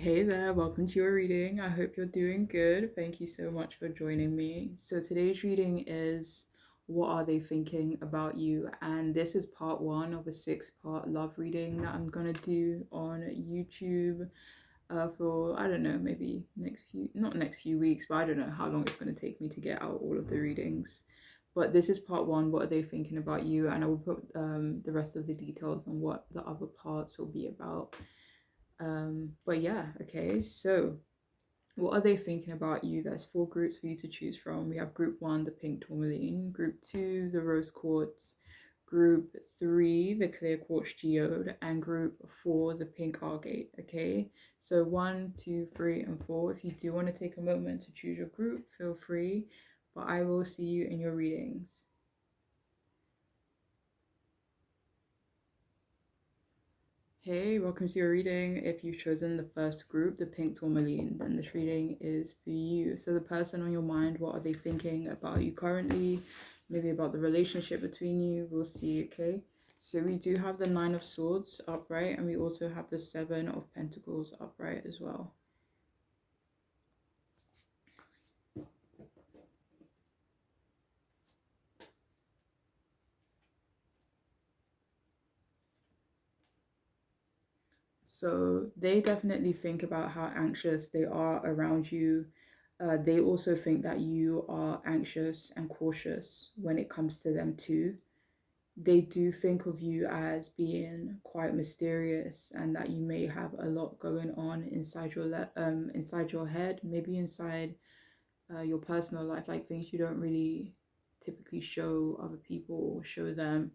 Hey there, welcome to your reading. I hope you're doing good. Thank you so much for joining me. So, today's reading is What Are They Thinking About You? And this is part one of a six-part love reading that I'm gonna do on YouTube for I don't know, maybe not next few weeks, but I don't know how long it's gonna take me to get out all of the readings. But this is part one, What Are They Thinking About You? And I will put the rest of the details on what the other parts will be about. But yeah, okay, so what are they thinking about you? There's four groups for you to choose from. We have group one, the pink tourmaline, group two, the rose quartz, group three, the clear quartz geode, and group four, the pink agate. Okay, so one, two, three, and four. If you do want to take a moment to choose your group, feel free, but I will see you in your readings. Hey, welcome to your reading. If you've chosen the first group, the pink tourmaline, then this reading is for you. So the person on your mind, what are they thinking about you currently? Maybe about the relationship between you. We'll see, okay? So we do have the Nine of Swords upright, and we also have the Seven of Pentacles upright as well. So they definitely think about how anxious they are around you. They also think that you are anxious and cautious when it comes to them too. They do think of you as being quite mysterious and that you may have a lot going on inside inside your head, maybe inside your personal life, like things you don't really typically show other people or show them.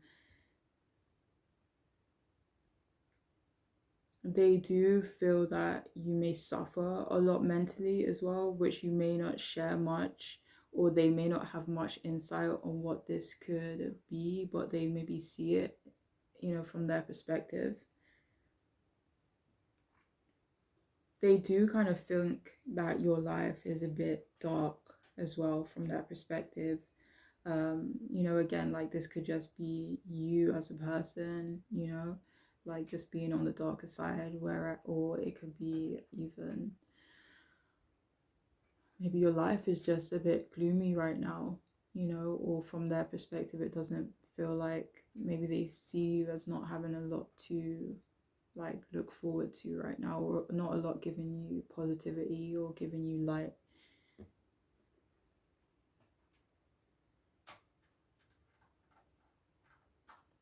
They do feel that you may suffer a lot mentally as well, which you may not share much, or they may not have much insight on what this could be, but they maybe see it, from their perspective. They do kind of think that your life is a bit dark as well from that perspective. Again, like this could just be you as a person, like just being on the darker side, or it could be even maybe your life is just a bit gloomy right now, or from their perspective, it doesn't feel like maybe they see you as not having a lot to like look forward to right now, or not a lot giving you positivity or giving you light.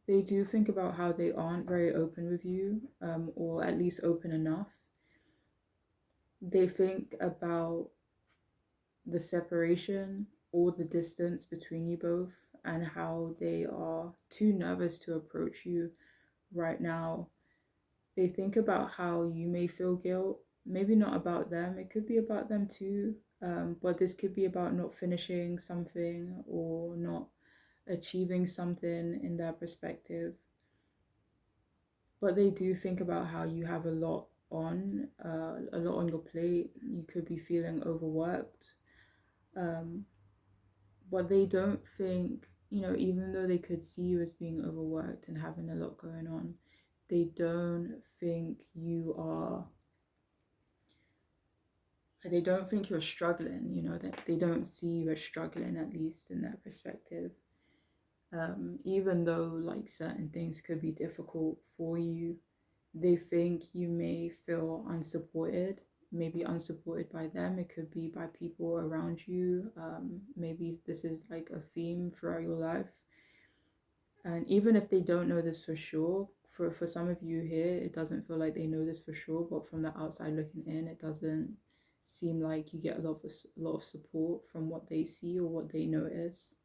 They do think about how they aren't very open with you, or at least open enough. They think about the separation or the distance between you both and how they are too nervous to approach you right now. They think about how you may feel guilt, maybe not about them, it could be about them too, but this could be about not finishing something or not achieving something in their perspective. But they do think about how you have a lot on your plate. You could be feeling overworked, um, but they don't think, even though they could see you as being overworked and having a lot going on, they don't think you are. They don't think you're struggling. That they don't see you as struggling, at least in their perspective. Even though like certain things could be difficult for you, they think you may feel unsupported, maybe unsupported by them. It could be by people around you. Maybe this is like a theme throughout your life. And even if they don't know this for sure, for some of you here, it doesn't feel like they know this for sure, but from the outside looking in, it doesn't seem like you get a lot of support from what they see or what they notice.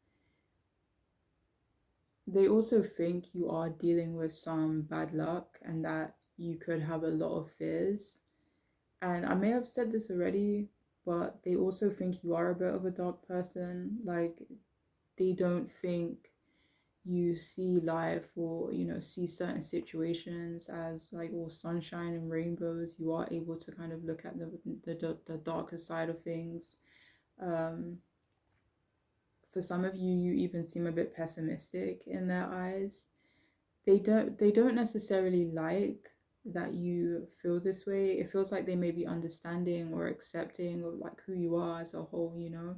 They also think you are dealing with some bad luck and that you could have a lot of fears. And I may have said this already, but they also think you are a bit of a dark person. Like, they don't think you see life or, see certain situations as like all sunshine and rainbows. You are able to kind of look at the darker side of things. Um, for some of you, you even seem a bit pessimistic in their eyes. They don't necessarily like that you feel this way. It feels like they may be understanding or accepting of like who you are as a whole, you know.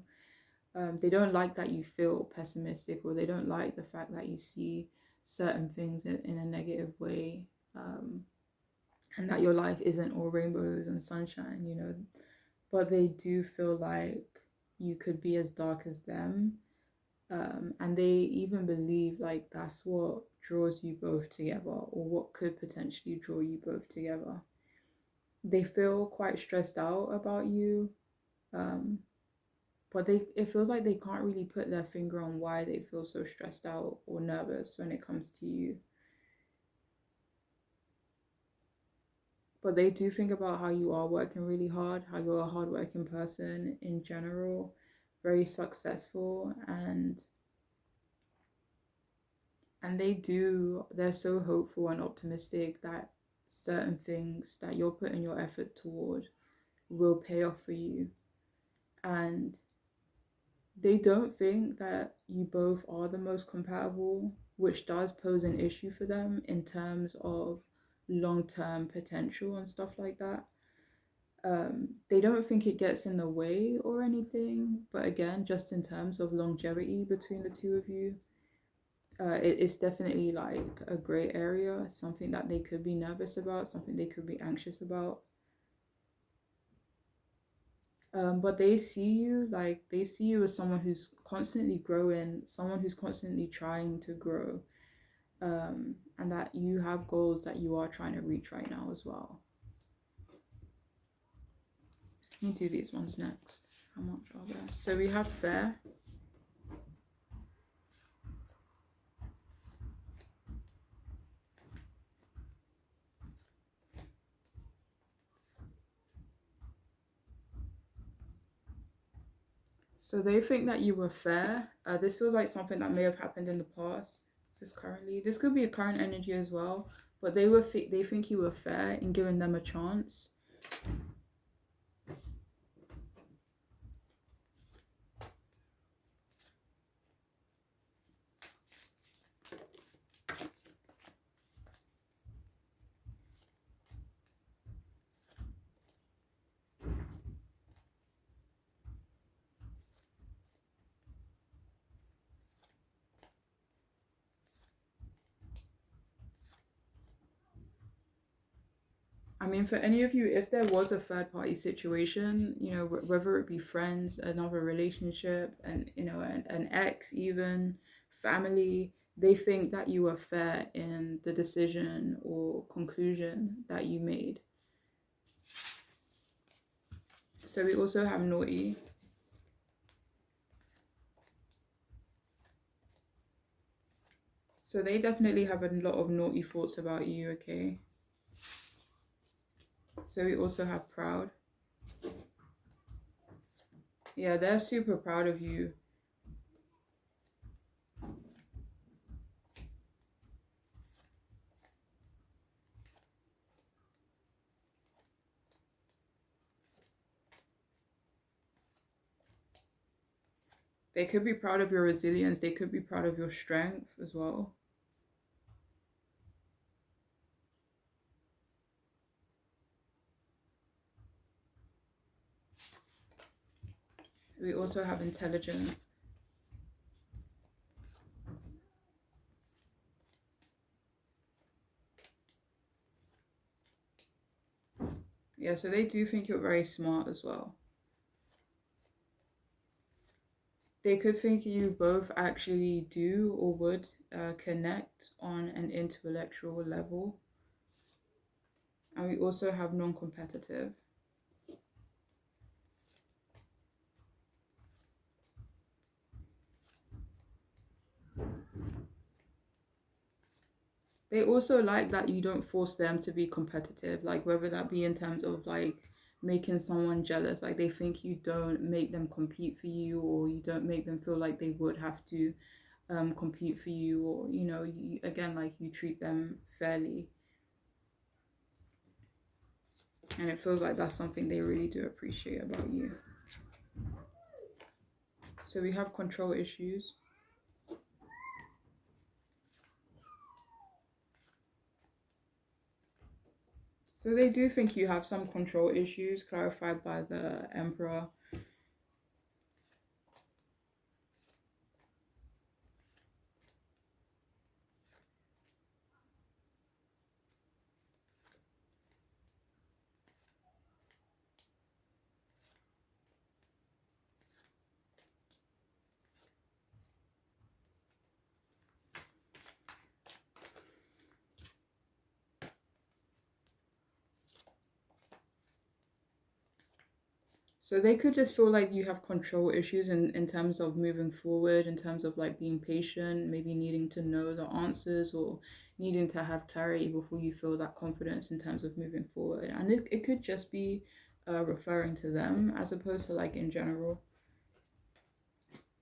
They don't like that you feel pessimistic, or they don't like the fact that you see certain things in a negative way, um, and that your life isn't all rainbows and sunshine, you know. But they do feel like you could be as dark as them, and they even believe like that's what draws you both together, or what could potentially draw you both together. They feel quite stressed out about you, um, but it feels like they can't really put their finger on why they feel so stressed out or nervous when it comes to you. But they do think about how you are working really hard, how you're a hardworking person in general, very successful, and they're so hopeful and optimistic that certain things that you're putting your effort toward will pay off for you. And they don't think that you both are the most compatible, which does pose an issue for them in terms of long-term potential and stuff like that. They don't think it gets in the way or anything, but again, just in terms of longevity between the two of you, it's definitely like a gray area, something that they could be nervous about, something they could be anxious about. But they see you as someone who's constantly growing, someone who's constantly trying to grow, and that you have goals that you are trying to reach right now as well. Let me do these ones next. How much are there? So we have fair. So they think that you were fair. This feels like something that may have happened in the past. This currently, this could be a current energy as well. But they think you were fair in giving them a chance. I mean, for any of you, if there was a third party situation, you know, whether it be friends, another relationship, and you know, an ex, even family, they think that you were fair in the decision or conclusion that you made. So we also have naughty. So they definitely have a lot of naughty thoughts about you, okay? So we also have proud. Yeah, they're super proud of you. They could be proud of your resilience. They could be proud of your strength as well. We also have intelligent. Yeah, so they do think you're very smart as well. They could think you both actually do or would connect on an intellectual level. And we also have non-competitive. They also like that you don't force them to be competitive, like whether that be in terms of like making someone jealous. Like they think you don't make them compete for you, or you don't make them feel like they would have to compete for you, or you know, you, again, like you treat them fairly. And it feels like that's something they really do appreciate about you. So we have control issues. So they do think you have some control issues, clarified by the Emperor. So they could just feel like you have control issues in terms of moving forward, in terms of like being patient, maybe needing to know the answers or needing to have clarity before you feel that confidence in terms of moving forward. And it could just be referring to them as opposed to like in general.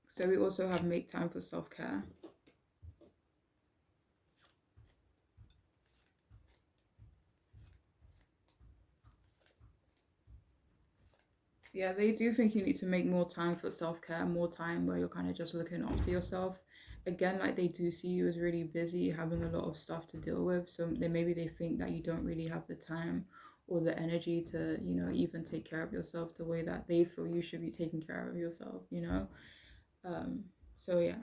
So we also have make time for self-care. Yeah, they do think you need to make more time for self care, more time where you're kind of just looking after yourself. Again, like they do see you as really busy, having a lot of stuff to deal with. So they think that you don't really have the time or the energy to, even take care of yourself the way that they feel you should be taking care of yourself. Um, so yeah.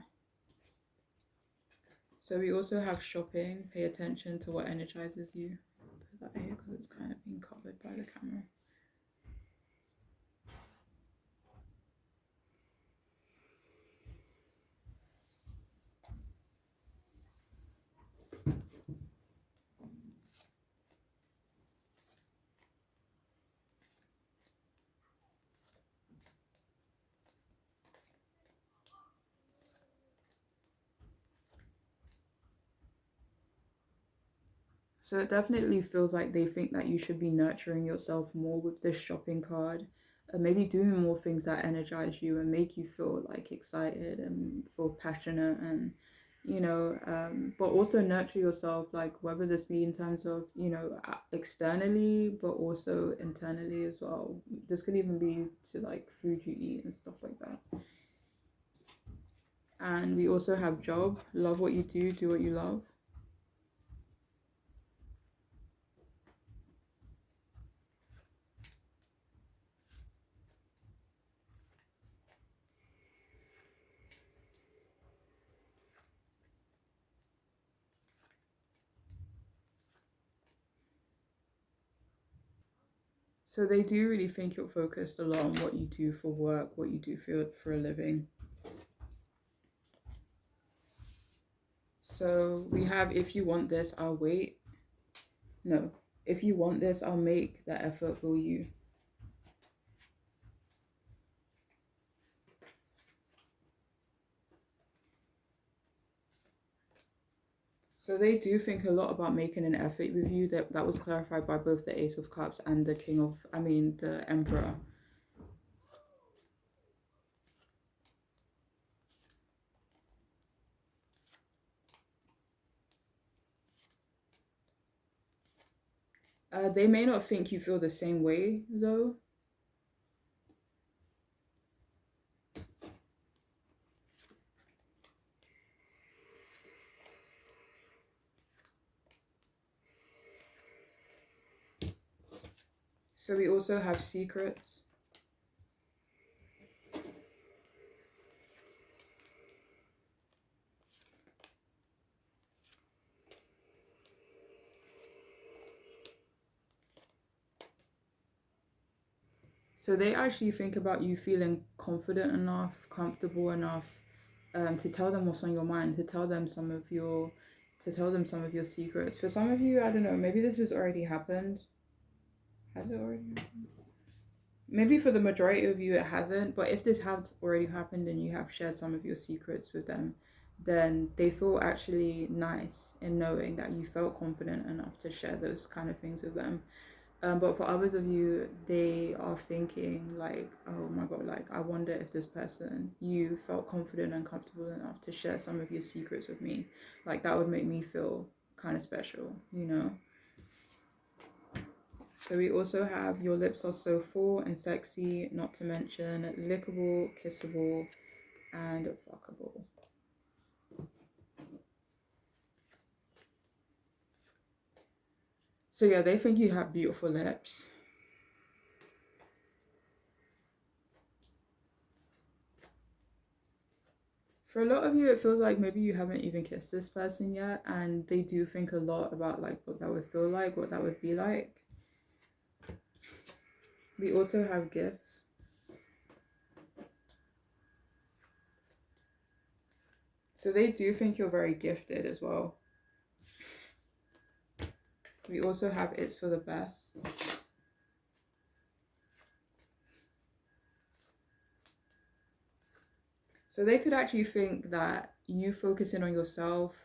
So we also have shopping. Pay attention to what energizes you. Put that here because it's kind of being covered by the camera. So it definitely feels like they think that you should be nurturing yourself more with this shopping card, and maybe doing more things that energize you and make you feel like excited and feel passionate and but also nurture yourself, like whether this be in terms of externally but also internally as well. This could even be to like food you eat and stuff like that. And we also have job, love what you do what you love. So they do really think you're focused a lot on what you do for work, what you do for a living. So we have, if you want this, I'll wait. No, if you want this, I'll make the effort, will you? So they do think a lot about making an effort with you. That was clarified by both the Ace of Cups and the Emperor. They may not think you feel the same way though. So we also have secrets. So they actually think about you feeling confident enough, comfortable enough, to tell them what's on your mind, to tell them some of your secrets. For some of you, I don't know, maybe this has already happened. Has it already happened? Maybe for the majority of you it hasn't, but if this has already happened and you have shared some of your secrets with them, then they feel actually nice in knowing that you felt confident enough to share those kind of things with them. But for others of you, they are thinking like, oh my God, like I wonder if this person, you felt confident and comfortable enough to share some of your secrets with me. Like that would make me feel kind of special. So we also have your lips are so full and sexy, not to mention lickable, kissable, and fuckable. So yeah, they think you have beautiful lips. For a lot of you, it feels like maybe you haven't even kissed this person yet, and they do think a lot about like what that would feel like, what that would be like. We also have gifts. So they do think you're very gifted as well. We also have it's for the best. So they could actually think that you focusing on yourself,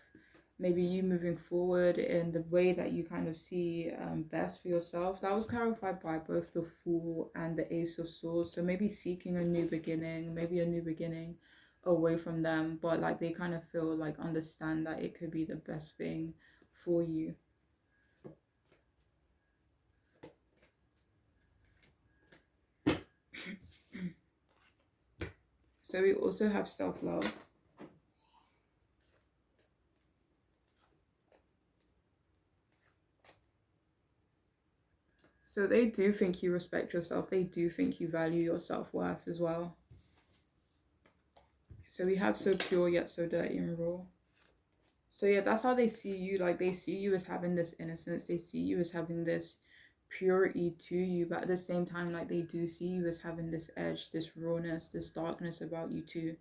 maybe you moving forward in the way that you kind of see best for yourself. That was clarified by both the Fool and the Ace of Swords. So maybe seeking a new beginning, maybe a new beginning away from them, but like they kind of feel like understand that it could be the best thing for you. So we also have self-love. So they do think you respect yourself. They do think you value your self-worth as well. So we have so pure yet so dirty and raw. So yeah, that's how they see you. Like they see you as having this innocence. They see you as having this purity to you. But at the same time, like they do see you as having this edge, this rawness, this darkness about you too.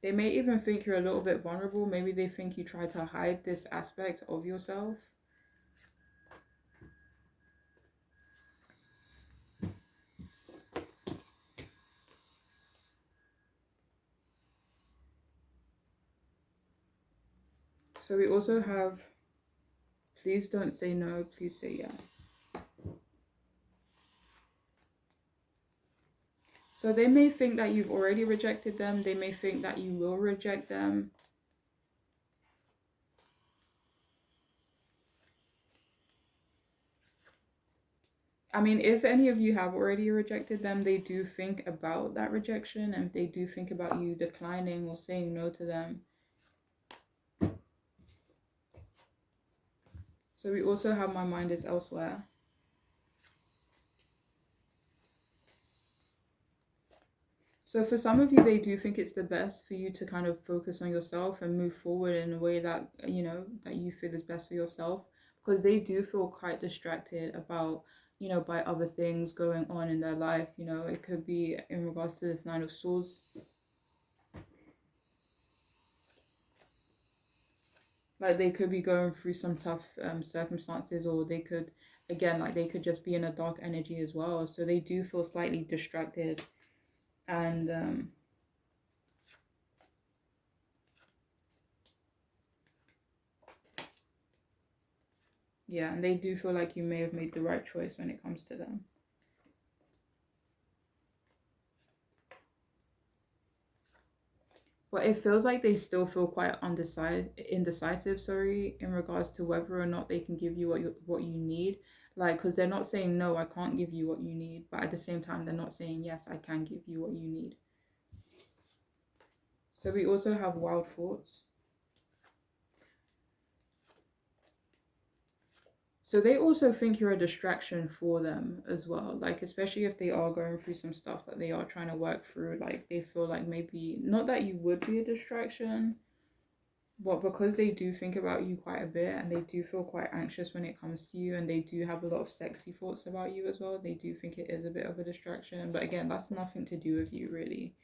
They may even think you're a little bit vulnerable. Maybe they think you try to hide this aspect of yourself. So we also have, please don't say no, please say yes. So they may think that you've already rejected them. They may think that you will reject them. I mean, if any of you have already rejected them, they do think about that rejection and they do think about you declining or saying no to them. So we also have my mind is elsewhere. So for some of you, they do think it's the best for you to kind of focus on yourself and move forward in a way that, you know, that you feel is best for yourself, because they do feel quite distracted about, you know, by other things going on in their life. You know, it could be in regards to this Nine of Swords. Like they could be going through some tough circumstances, or they could, again, like they could just be in a dark energy as well. So they do feel slightly distracted and yeah, and they do feel like you may have made the right choice when it comes to them. But it feels like they still feel quite indecisive, sorry, in regards to whether or not they can give you what you need. Like, because they're not saying, no, I can't give you what you need. But at the same time, they're not saying, yes, I can give you what you need. So we also have wild thoughts. So they also think you're a distraction for them as well. Like, especially if they are going through some stuff that they are trying to work through. Like, they feel like maybe, not that you would be a distraction, but because they do think about you quite a bit and they do feel quite anxious when it comes to you, and they do have a lot of sexy thoughts about you as well, they do think it is a bit of a distraction. But again, that's nothing to do with you, really.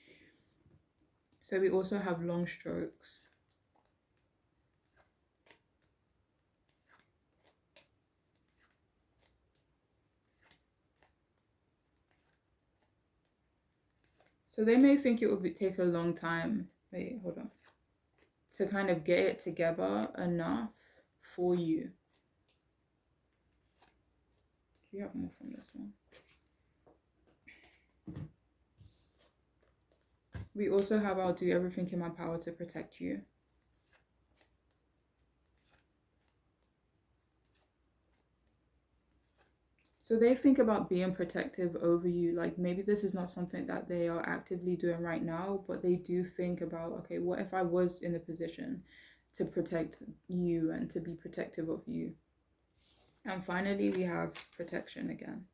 So we also have long strokes. So they may think it would take a long time. Wait, hold on. To kind of get it together enough for you. Do you have more from this one? We also have I'll do everything in my power to protect you. So they think about being protective over you. Like maybe this is not something that they are actively doing right now, but they do think about, okay, what if I was in a position to protect you and to be protective of you? And finally, we have protection again.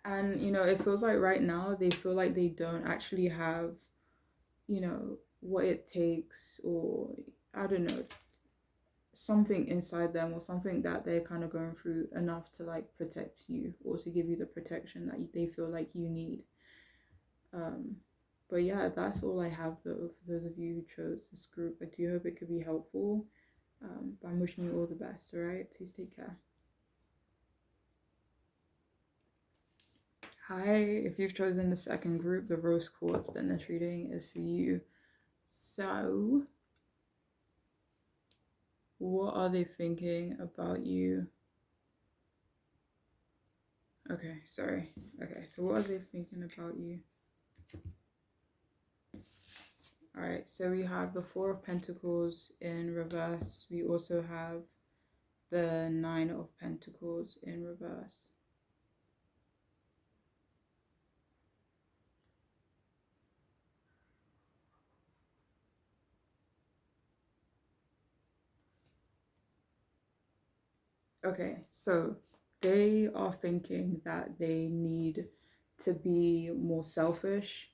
And, it feels like right now they feel like they don't actually have, what it takes, or I don't know, something inside them or something that they're kind of going through enough to like protect you or to give you the protection that they feel like you need. Um, but yeah, that's all I have though for those of you who chose this group. I do hope it could be helpful. But I'm wishing you all the best, all right? Please take care. Hi, if you've chosen the second group, the rose quartz, then this reading is for you. So, what are they thinking about you? Okay, sorry. Okay, so what are they thinking about you? Alright, so we have the Four of Pentacles in reverse. We also have the Nine of Pentacles in reverse. Okay, so they are thinking that they need to be more selfish,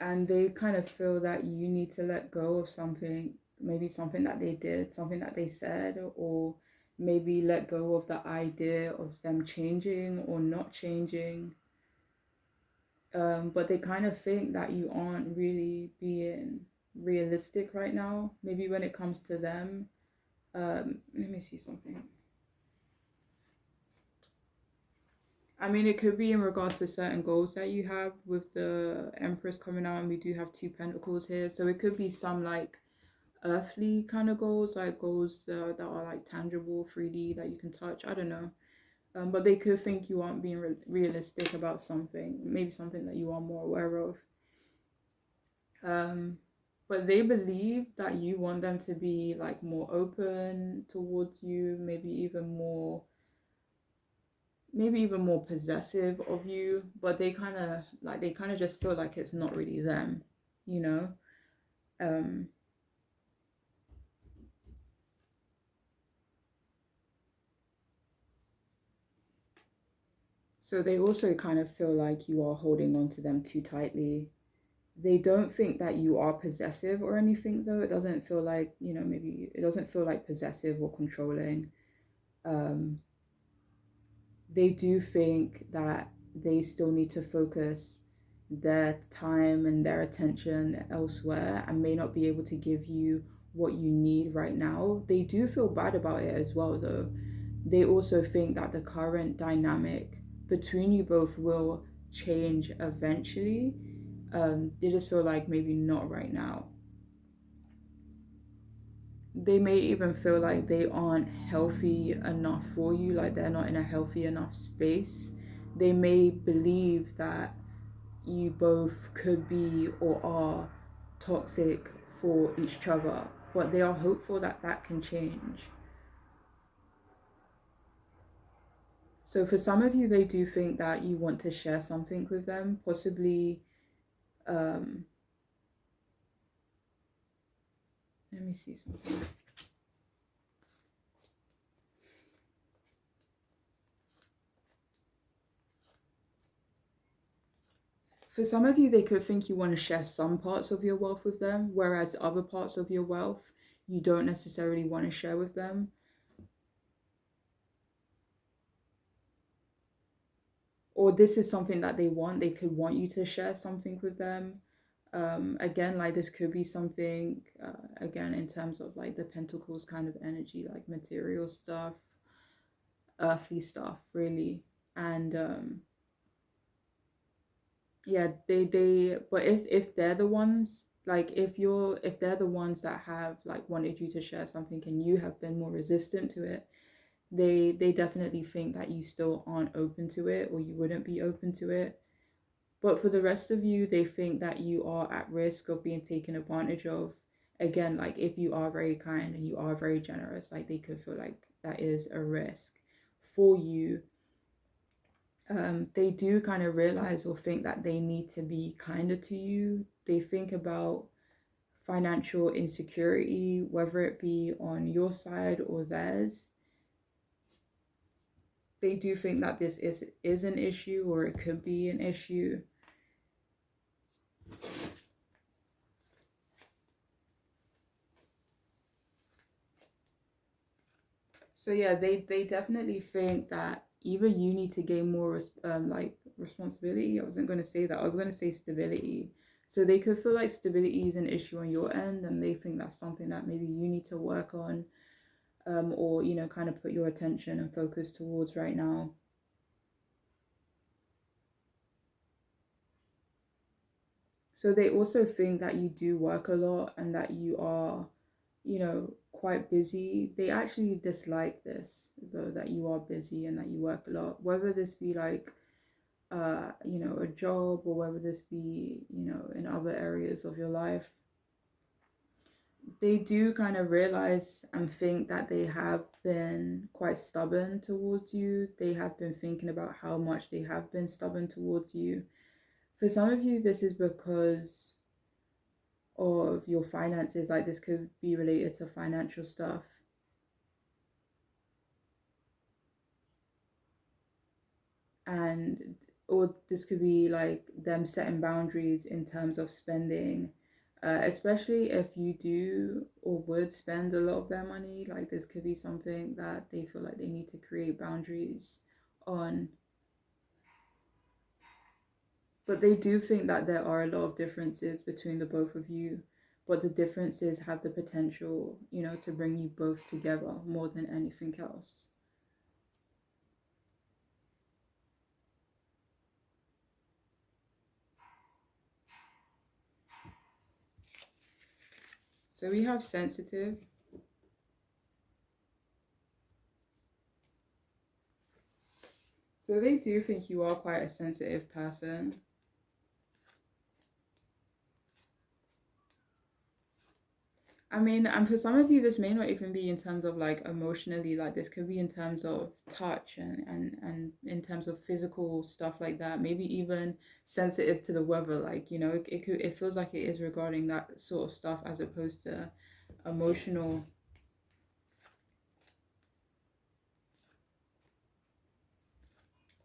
and they kind of feel that you need to let go of something, maybe something that they did, something that they said, or maybe let go of the idea of them changing or not changing. But they kind of think that you aren't really being realistic right now, maybe when it comes to them. Let me see something. I mean, it could be in regards to certain goals that you have with the Empress coming out, and we do have two pentacles here. So it could be some like earthly kind of goals, like goals that are like tangible, 3D, that you can touch. I don't know. But they could think you aren't being realistic about something, maybe something that you are more aware of. But they believe that you want them to be like more open towards you, maybe even more possessive of you, but they kind of just feel like it's not really them, you know. um so they also kind of feel like you are holding on to them too tightly. They don't think that you are possessive or anything though. It doesn't feel like, maybe it doesn't feel like possessive or controlling. um they do think that they still need to focus their time and their attention elsewhere and may not be able to give you what you need right now. They do feel bad about it as well, though. They also think that the current dynamic between you both will change eventually. They just feel like maybe not right now. They may even feel like they aren't healthy enough for you, like they're not in a healthy enough space. They may believe that you both could be or are toxic for each other, but they are hopeful that that can change. So for some of you, they do think that you want to share something with them, possibly. um Let me see something. For some of you, they could think you want to share some parts of your wealth with them, whereas other parts of your wealth you don't necessarily want to share with them. Or this is something that they want. They could want you to share something with them. Again, like this could be something, again, in terms of like the Pentacles kind of energy, like material stuff, earthly stuff, really. And yeah, but if they're the ones, like if they're the ones that have like wanted you to share something and you have been more resistant to it, they definitely think that you still aren't open to it, or you wouldn't be open to it. But for the rest of you, they think that you are at risk of being taken advantage of. Again, like if you are very kind and you are very generous, like they could feel like that is a risk for you. They do kind of realize or think that they need to be kinder to you. They think about financial insecurity, whether it be on your side or theirs. They do think that this is an issue, or it could be an issue. So yeah, they definitely think that either you need to gain more like responsibility. I wasn't going to say that. I was going to say stability. So they could feel like stability is an issue on your end, and they think that's something that maybe you need to work on, or kind of put your attention and focus towards right now. So they also think that you do work a lot and that you are, quite busy. They actually dislike this, though, that you are busy and that you work a lot, whether this be like, a job, or whether this be, in other areas of your life. They do kind of realize and think that they have been quite stubborn towards you. They have been thinking about how much they have been stubborn towards you. For some of you, this is because of your finances. Like this could be related to financial stuff. And or this could be like them setting boundaries in terms of spending, especially if you do or would spend a lot of their money. Like this could be something that they feel like they need to create boundaries on. But they do think that there are a lot of differences between the both of you, but the differences have the potential, to bring you both together more than anything else. So we have sensitive. So they do think you are quite a sensitive person. I mean, and for some of you, this may not even be in terms of like emotionally, like this could be in terms of touch and in terms of physical stuff like that. Maybe even sensitive to the weather, like, it feels like it is regarding that sort of stuff as opposed to emotional.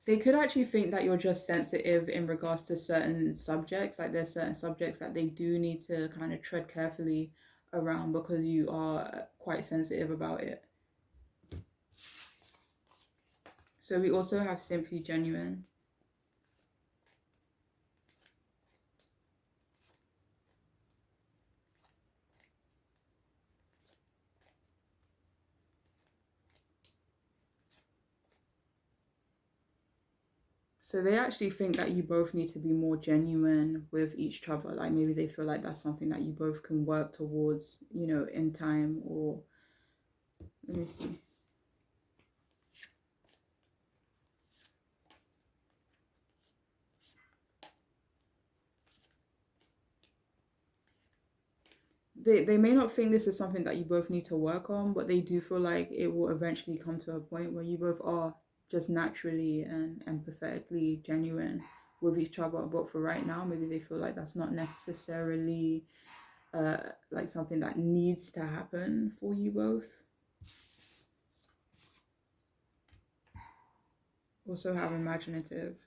They could actually think that you're just sensitive in regards to certain subjects. Like there's certain subjects that they do need to kind of tread carefully around because you are quite sensitive about it. So we also have simply genuine. So they actually think that you both need to be more genuine with each other. Like maybe they feel like that's something that you both can work towards, in time. Or let me see. They may not think this is something that you both need to work on, but they do feel like it will eventually come to a point where you both are just naturally and empathetically genuine with each other. But for right now, maybe they feel like that's not necessarily like something that needs to happen for you both. Also have imaginative.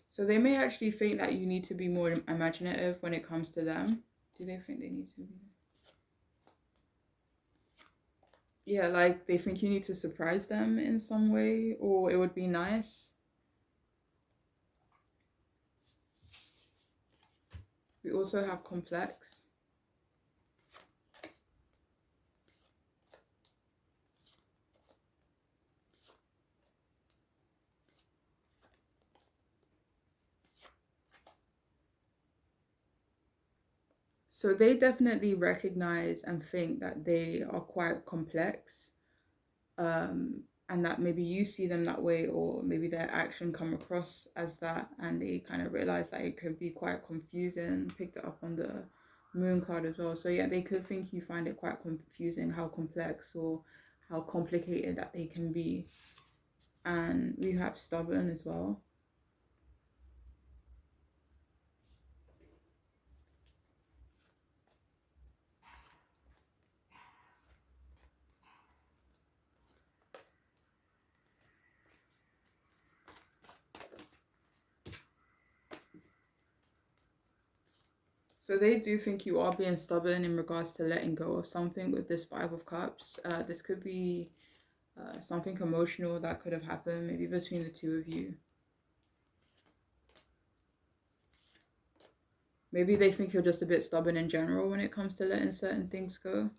So they may actually think that you need to be more imaginative when it comes to them. Do they think they need to be? Yeah, like they think you need to surprise them in some way, or it would be nice. We also have complex. So they definitely recognize and think that they are quite complex, and that maybe you see them that way, or maybe their action come across as that, and they kind of realize that it could be quite confusing. Picked it up on the moon card as well. So yeah, they could think you find it quite confusing how complex or how complicated that they can be. And we have stubborn as well. So they do think you are being stubborn in regards to letting go of something with this Five of Cups. This could be something emotional that could have happened maybe between the two of you. Maybe they think you're just a bit stubborn in general when it comes to letting certain things go.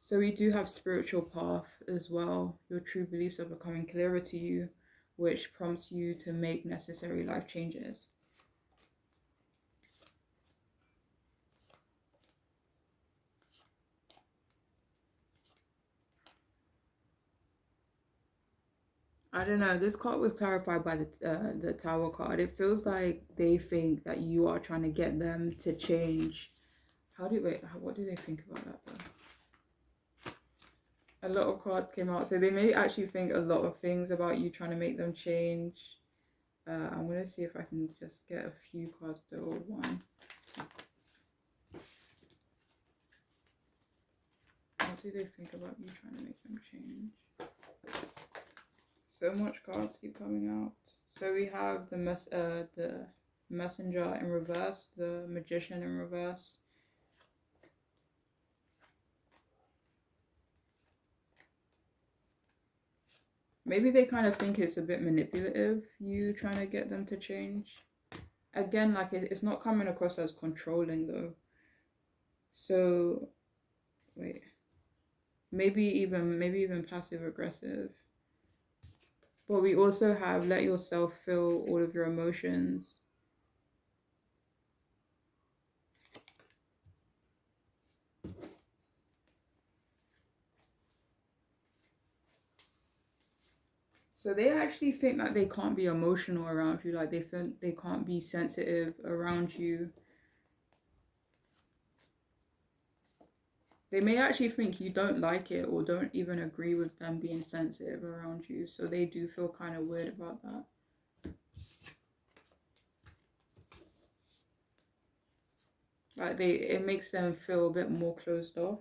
So we do have spiritual path as well. Your true beliefs are becoming clearer to you, which prompts you to make necessary life changes. I don't know. This card was clarified by the Tower card. It feels like they think that you are trying to get them to change. What do they think about that though? A lot of cards came out, so they may actually think a lot of things about you trying to make them change. I'm gonna see if I can just get a few cards though, or one. What do they think about you trying to make them change? So much cards keep coming out. So we have the messenger in reverse, the magician in reverse. Maybe they kind of think it's a bit manipulative, you trying to get them to change. Again, like it's not coming across as controlling though. So wait. Maybe even passive aggressive. But we also have let yourself feel all of your emotions. So they actually think that they can't be emotional around you, like they think they can't be sensitive around you. They may actually think you don't like it or don't even agree with them being sensitive around you. So they do feel kind of weird about that. Like it makes them feel a bit more closed off.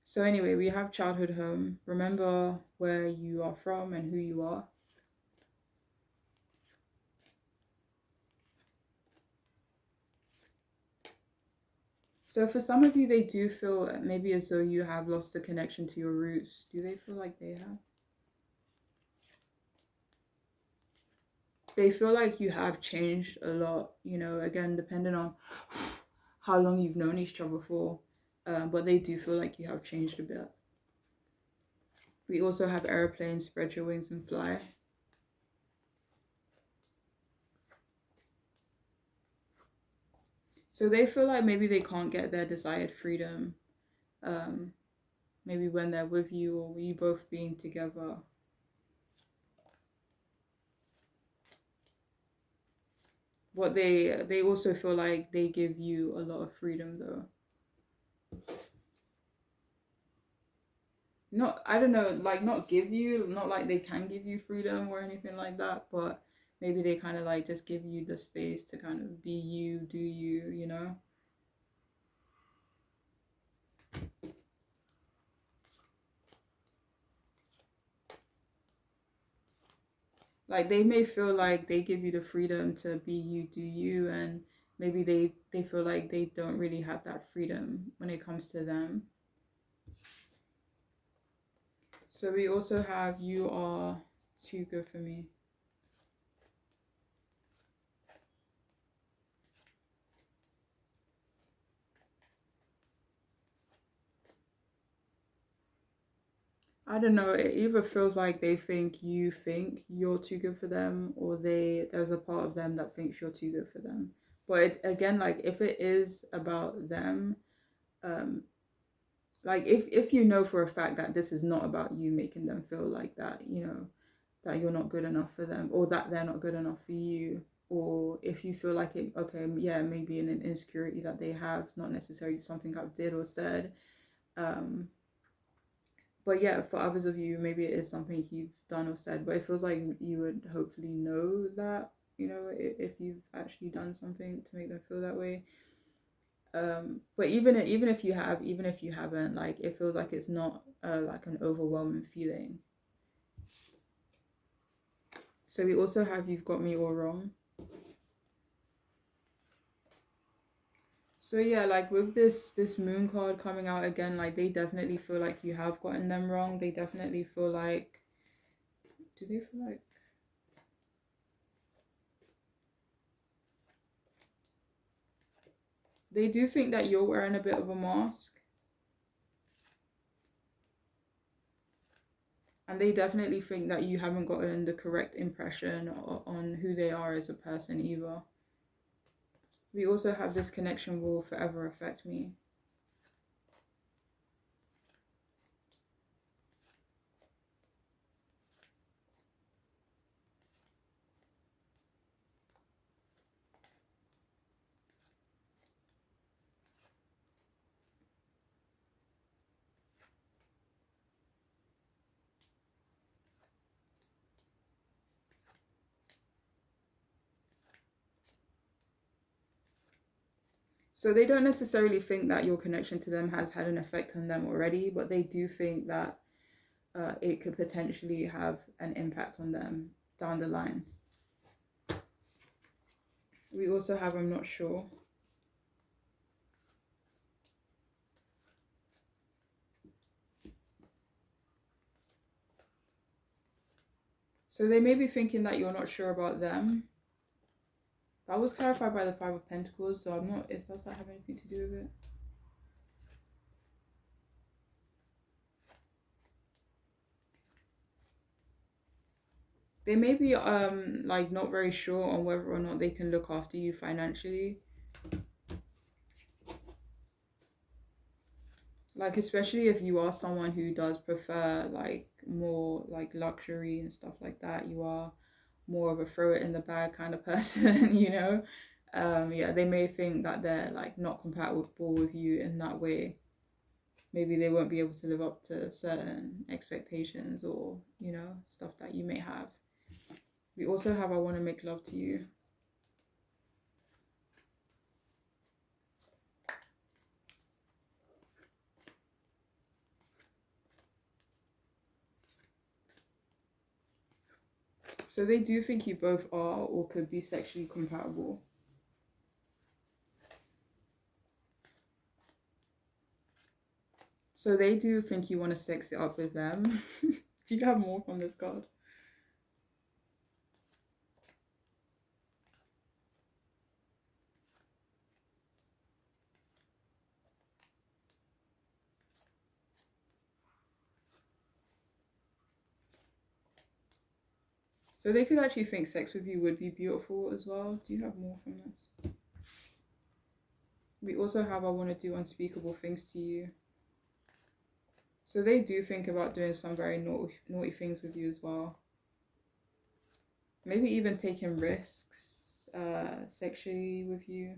So anyway, we have childhood home. Remember where you are from and who you are. So for some of you, they do feel maybe as though you have lost the connection to your roots. Do they feel like they have? They feel like you have changed a lot, again, depending on how long you've known each other for. But they do feel like you have changed a bit. We also have airplanes, spread your wings and fly. So they feel like maybe they can't get their desired freedom. Maybe when they're with you or you both being together. But they also feel like they give you a lot of freedom though. Not, I don't know, like not give you, not like they can give you freedom or anything like that, but maybe they kind of like just give you the space to kind of be you, do you, Like they may feel like they give you the freedom to be you, do you, and maybe they feel like they don't really have that freedom when it comes to them. So we also have you are too good for me. I don't know, it either feels like they think you think you're too good for them, or there's a part of them that thinks you're too good for them. But again, like if it is about them, um, like if you know for a fact that this is not about you making them feel like that, that you're not good enough for them, or that they're not good enough for you, or if you feel like it, okay, yeah, maybe an insecurity that they have, not necessarily something I've did or said. Um, but yeah, for others of you, maybe it is something you've done or said, but it feels like you would hopefully know that, if you've actually done something to make them feel that way. But even if you have, even if you haven't, like it feels like it's not like an overwhelming feeling. So we also have you've got me all wrong. So yeah, like with this moon card coming out again, like they definitely feel like you have gotten them wrong. They definitely feel like, do they feel like, they do think that you're wearing a bit of a mask, and they definitely think that you haven't gotten the correct impression on who they are as a person either. We also have this connection will forever affect me. So they don't necessarily think that your connection to them has had an effect on them already, but they do think that it could potentially have an impact on them down the line. We also have I'm not sure. So they may be thinking that you're not sure about them. That was clarified by the Five of Pentacles, so I'm not. Does that have anything to do with it? They may be like not very sure on whether or not they can look after you financially. Like especially if you are someone who does prefer like more like luxury and stuff like that, you are more of a throw it in the bag kind of person, yeah, they may think that they're like not compatible with you in that way. Maybe they won't be able to live up to certain expectations, or stuff that you may have. We also have I want to make love to you. So they do think you both are or could be sexually compatible. So they do think you want to sex it up with them. Do you have more from this card? So they could actually think sex with you would be beautiful as well. Do you have more from this? We also have I want to do unspeakable things to you. So they do think about doing some very naughty things with you as well. Maybe even taking risks sexually with you.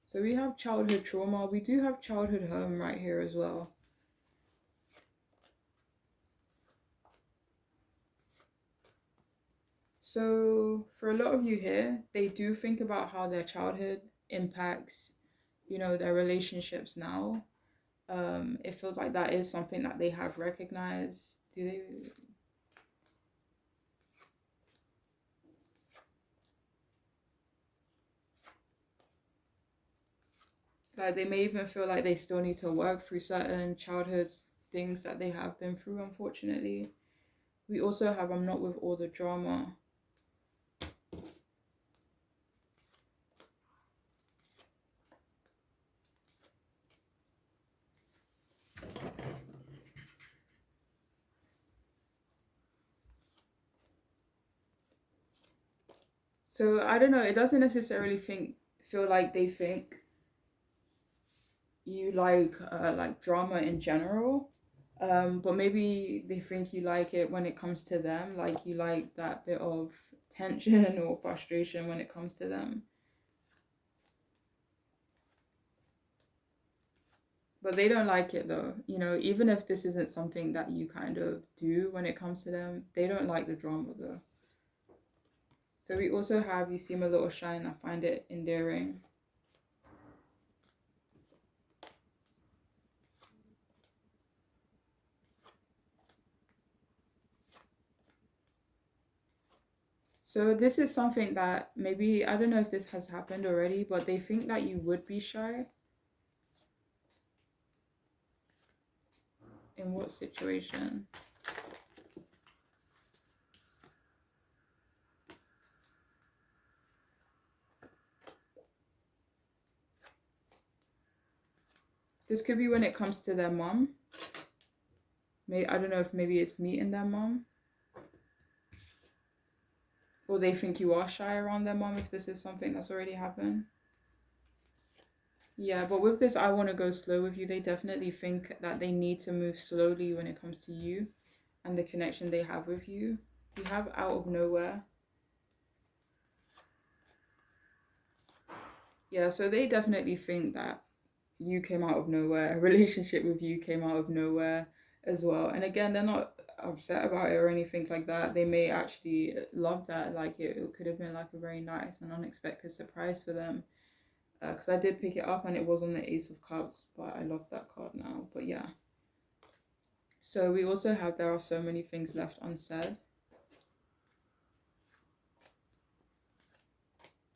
So we have childhood trauma. We do have childhood home right here as well. So for a lot of you here, they do think about how their childhood impacts, their relationships now. It feels like that is something that they have recognized. Do they? Like they may even feel like they still need to work through certain childhood things that they have been through, unfortunately. We also have I'm not with all the drama. So I don't know, it doesn't necessarily feel like they think you like drama in general. But maybe they think you like it when it comes to them, like you like that bit of tension or frustration when it comes to them. But they don't like it though. Even if this isn't something that you kind of do when it comes to them, they don't like the drama though. So we also have you seem a little shy and I find it endearing. So this is something that maybe I don't know if this has happened already, but they think that you would be shy. In what situation? This could be when it comes to their mom. Maybe I don't know if maybe it's meeting their mom. Or they think you are shy around their mom if this is something that's already happened. Yeah, but with this I want to go slow with you, they definitely think that they need to move slowly when it comes to you and the connection they have with you. You have out of nowhere. Yeah, so they definitely think that you came out of nowhere, a relationship with you came out of nowhere as well. And again, they're not upset about it or anything like that. They may actually love that. Like it could have been like a very nice and unexpected surprise for them. Because I did pick it up and it was on the Ace of Cups, but I lost that card now. But yeah. So we also have there are so many things left unsaid.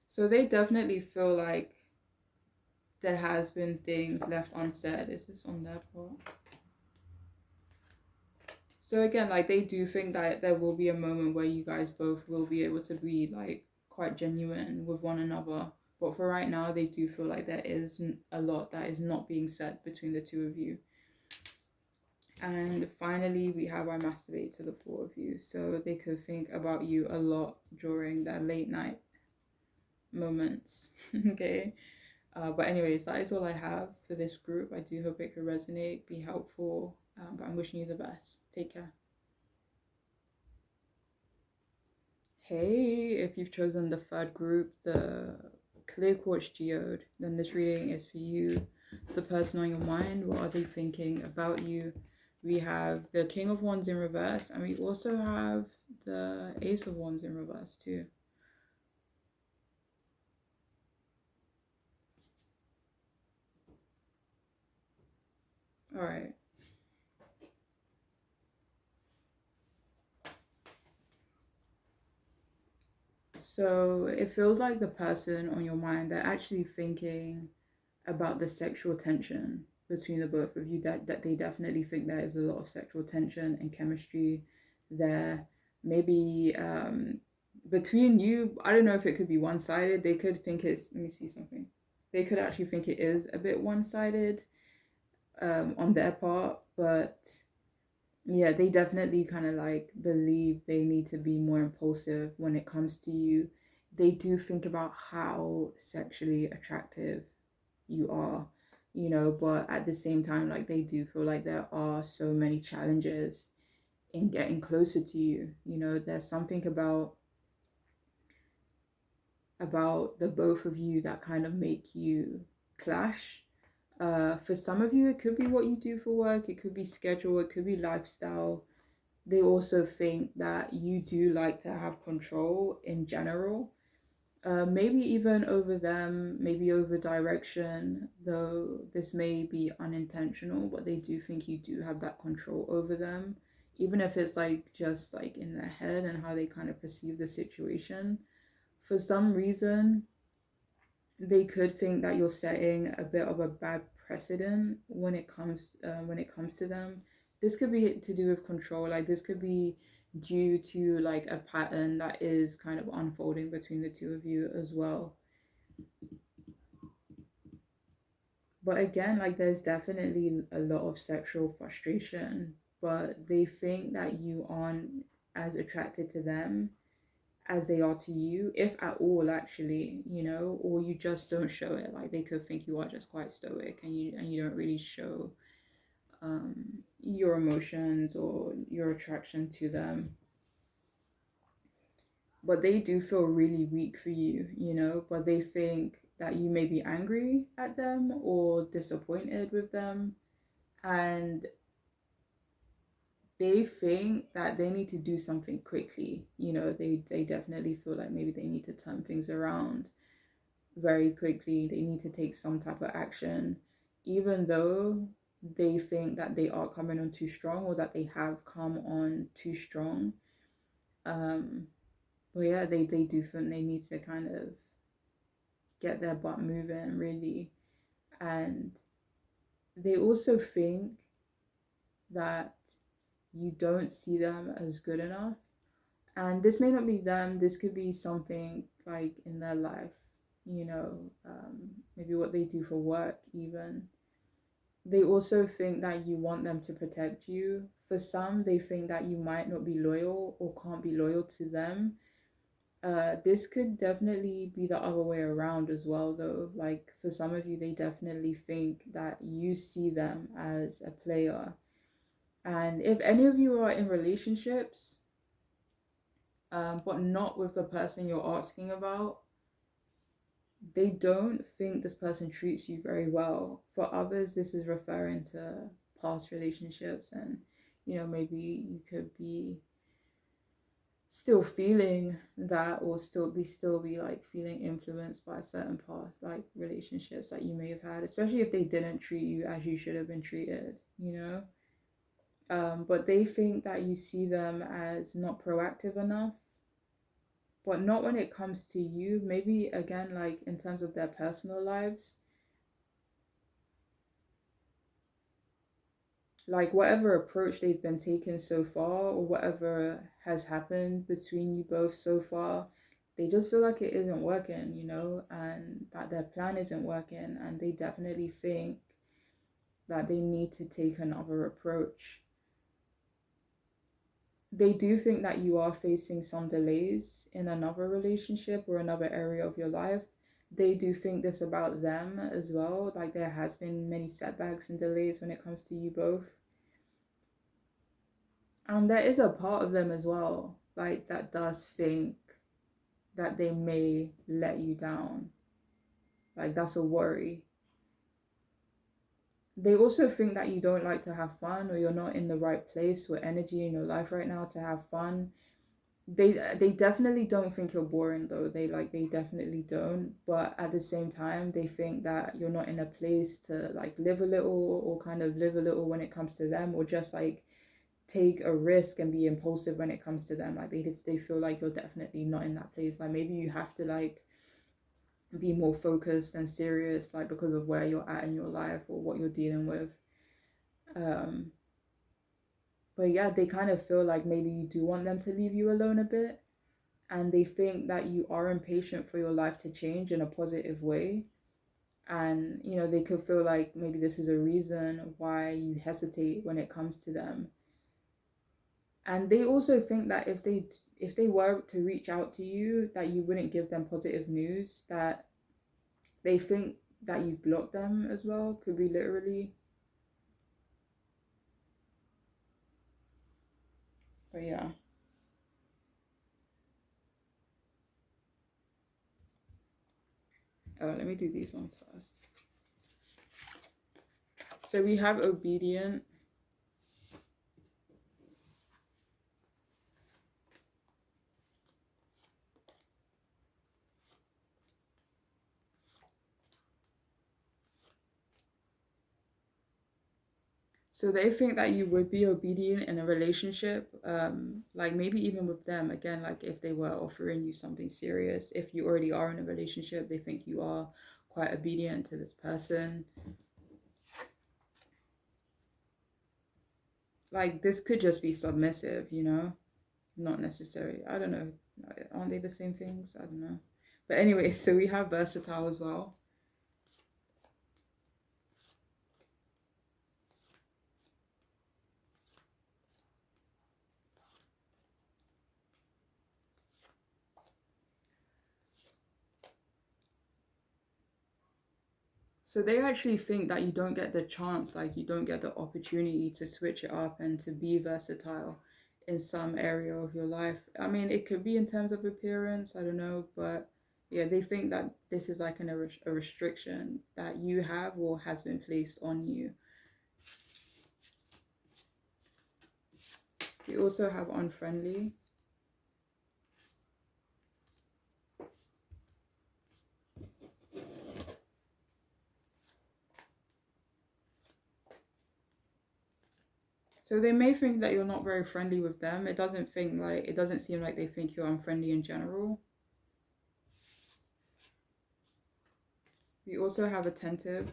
So they definitely feel like there has been things left unsaid. Is this on their part? So again, like they do think that there will be a moment where you guys both will be able to be like quite genuine with one another. But for right now, they do feel like there is a lot that is not being said between the two of you. And finally, we have I masturbate to the four of you. So they could think about you a lot during their late night moments. Okay. But anyways, that is all I have for this group. I do hope it could resonate, be helpful. But I'm wishing you the best. Take care. Hey, if you've chosen the third group, the clear quartz geode, then this reading is for you, the person on your mind. What are they thinking about you? We have the King of Wands in reverse, and we also have the Ace of Wands in reverse too. All right. So it feels like the person on your mind, they're actually thinking about the sexual tension between the both of you, that they definitely think there is a lot of sexual tension and chemistry there. Maybe between you, I don't know if it could be one-sided. They could think it's, let me see something. They could actually think it is a bit one-sided on their part, but yeah, they definitely kind of like believe they need to be more impulsive when it comes to you. They do think about how sexually attractive you are, but at the same time, like they do feel like there are so many challenges in getting closer to you. There's something about the both of you that kind of make you clash. For some of you, it could be what you do for work, it could be schedule, it could be lifestyle. They also think that you do like to have control in general. Maybe even over them, maybe over direction, though this may be unintentional, but they do think you do have that control over them, even if it's like just like in their head and how they kind of perceive the situation. For some reason, they could think that you're setting a bit of a bad precedent when it comes to them. This could be to do with control. Like this could be due to like a pattern that is kind of unfolding between the two of you as well. But again, like there's definitely a lot of sexual frustration, but they think that you aren't as attracted to them as they are to you, if at all, actually, or you just don't show it. Like they could think you are just quite stoic, and you don't really show your emotions or your attraction to them. But they do feel really weak for you, but they think that you may be angry at them or disappointed with them. And they think that they need to do something quickly. They definitely feel like maybe they need to turn things around very quickly. They need to take some type of action, even though they think that they are coming on too strong or that they have come on too strong. But yeah, they do think they need to kind of get their butt moving, really. And they also think that you don't see them as good enough. And this may not be them, this could be something like in their life, maybe what they do for work, even. They also think that you want them to protect you. For some, they think that you might not be loyal or can't be loyal to them. This could definitely be the other way around as well, though. Like for some of you, they definitely think that you see them as a player. And if any of you are in relationships, but not with the person you're asking about, they don't think this person treats you very well. For others, this is referring to past relationships, and maybe you could be still feeling that, or still be like feeling influenced by certain past like relationships that you may have had, especially if they didn't treat you as you should have been treated. But they think that you see them as not proactive enough, but not when it comes to you. Maybe again, like in terms of their personal lives, like whatever approach they've been taking so far, or whatever has happened between you both so far, they just feel like it isn't working, and that their plan isn't working, and they definitely think that they need to take another approach. They do think that you are facing some delays in another relationship or another area of your life. They do think this about them as well. Like there has been many setbacks and delays when it comes to you both. And there is a part of them as well, like that does think that they may let you down. Like that's a worry. They also think that you don't like to have fun, or you're not in the right place or energy in your life right now to have fun. They definitely don't think you're boring though. They definitely don't. But at the same time, they think that you're not in a place to like live a little, or kind of live a little when it comes to them, or just like take a risk and be impulsive when it comes to them. Like they feel like you're definitely not in that place. Like maybe you have to like be more focused and serious, like because of where you're at in your life or what you're dealing with. Um, but yeah, they kind of feel like maybe you do want them to leave you alone a bit, and they think that you are impatient for your life to change in a positive way. And they could feel like maybe this is a reason why you hesitate when it comes to them. And they also think that if they were to reach out to you, that you wouldn't give them positive news, that they think that you've blocked them as well. Could be literally. But yeah. Oh, let me do these ones first. So we have obedient. So they think that you would be obedient in a relationship, like maybe even with them. Again, like if they were offering you something serious, if you already are in a relationship, they think you are quite obedient to this person. Like this could just be submissive. Not necessarily. I don't know. Aren't they the same things? I don't know. But anyway, so we have versatile as well. So they actually think that you don't get the chance, like you don't get the opportunity to switch it up and to be versatile in some area of your life. I mean, it could be in terms of appearance, I don't know, but yeah, they think that this is like a restriction that you have or has been placed on you. We also have unfriendly. So they may think that you're not very friendly with them. It doesn't seem like they think you're unfriendly in general. We also have attentive.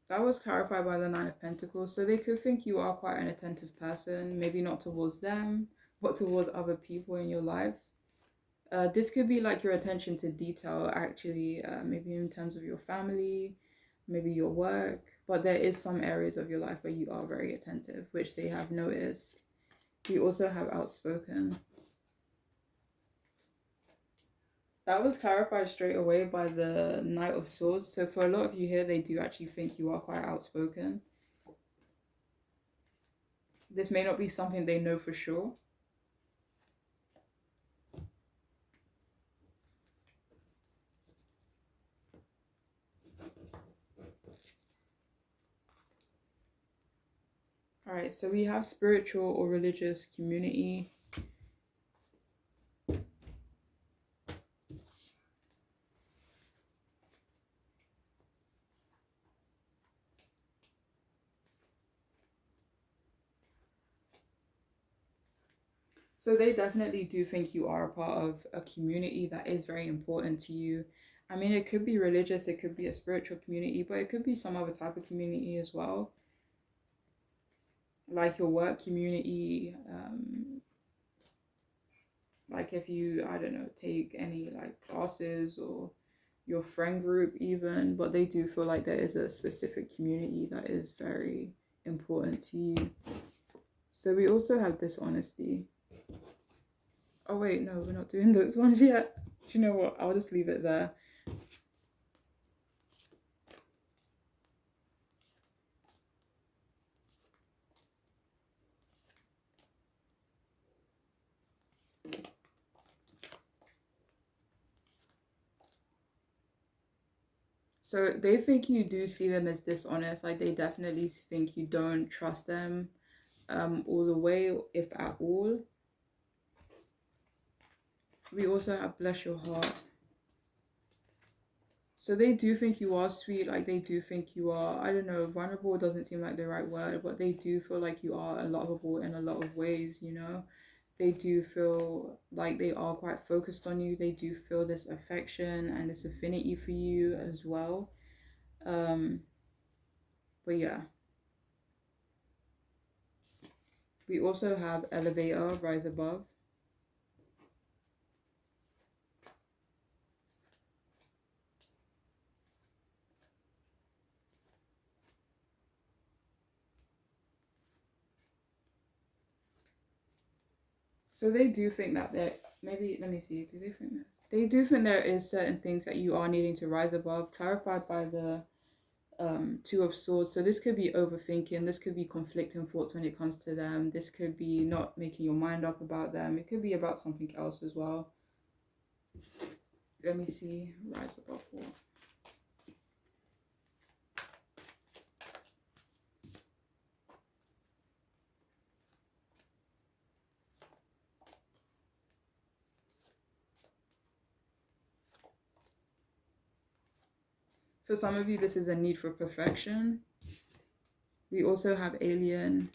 That was clarified by the Nine of Pentacles. So they could think you are quite an attentive person, maybe not towards them, but towards other people in your life. This could be like your attention to detail, actually, maybe in terms of your family, maybe your work. But there is some areas of your life where you are very attentive, which they have noticed. We also have outspoken. That was clarified straight away by the Knight of Swords. So for a lot of you here, they do actually think you are quite outspoken. This may not be something they know for sure. All right, so we have spiritual or religious community. So they definitely do think you are a part of a community that is very important to you. I mean, it could be religious, it could be a spiritual community, but it could be some other type of community as well. Like your work community, like if you, I don't know, take any like classes or your friend group even, but they do feel like there is a specific community that is very important to you. So we also have dishonesty. Oh wait, no, we're not doing those ones yet. Do you know what? I'll just leave it there. So they think you do see them as dishonest. Like they definitely think you don't trust them all the way, if at all. We also have bless your heart. So they do think you are sweet, like they do think you are, I don't know, vulnerable doesn't seem like the right word, but they do feel like you are lovable in a lot of ways, you know? They do feel like they are quite focused on you. They do feel this affection and this affinity for you as well. But yeah. We also have elevator, rise above. So they do think that maybe let me see, do they think that they do think there is certain things that you are needing to rise above, clarified by the Two of Swords. So this could be overthinking, this could be conflicting thoughts when it comes to them, this could be not making your mind up about them, it could be about something else as well. Let me see, rise above what? For some of you, this is a need for perfection. We also have alien.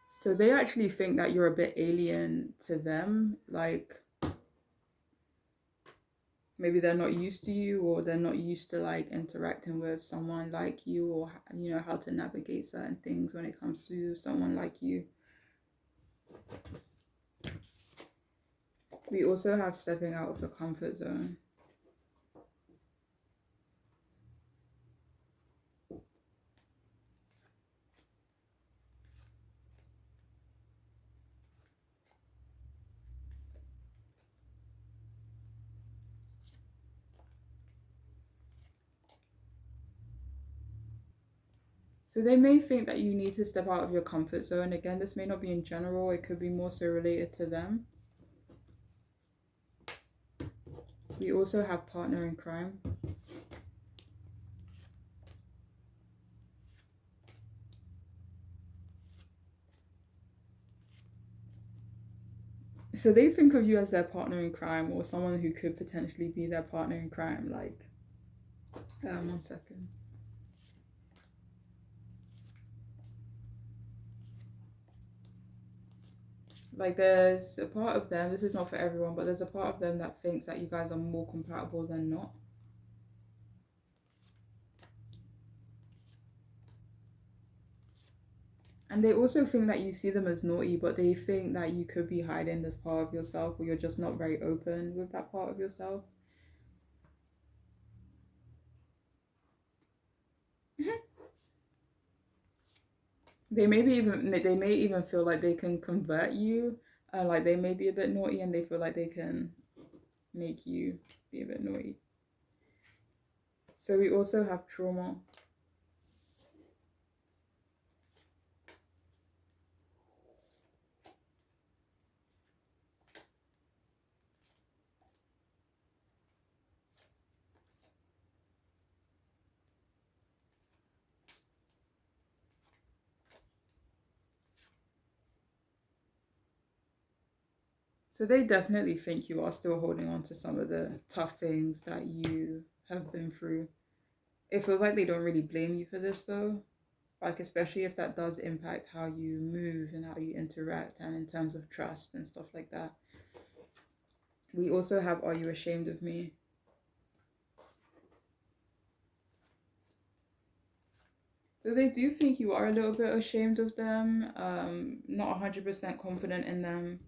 So they actually think that you're a bit alien to them, like maybe they're not used to you, or they're not used to like interacting with someone like you, or you know how to navigate certain things when it comes to someone like you. We also have stepping out of the comfort zone. So they may think that you need to step out of your comfort zone. Again, this may not be in general, it could be more so related to them. We also have partner in crime. So they think of you as their partner in crime or someone who could potentially be their partner in crime. Like, 1 second. Like, there's a part of them, this is not for everyone, but there's a part of them that thinks that you guys are more compatible than not. And they also think that you see them as naughty, but they think that you could be hiding this part of yourself, or you're just not very open with that part of yourself. They may even feel like they can convert you, like they may be a bit naughty, and they feel like they can make you be a bit naughty. So we also have trauma. So they definitely think you are still holding on to some of the tough things that you have been through. It feels like they don't really blame you for this though. Like, especially if that does impact how you move and how you interact and in terms of trust and stuff like that. We also have, are you ashamed of me? So they do think you are a little bit ashamed of them, not 100% confident in them.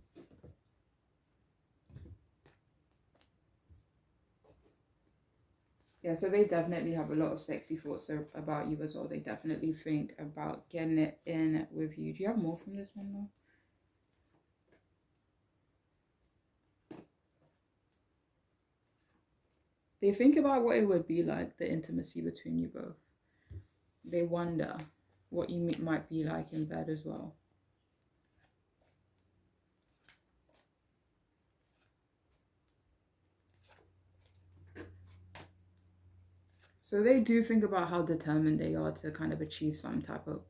Yeah, so they definitely have a lot of sexy thoughts about you as well. They definitely think about getting it in with you. Do you have more from this one though? They think about what it would be like, the intimacy between you both. They wonder what you might be like in bed as well. So they do think about how determined they are to kind of achieve some type of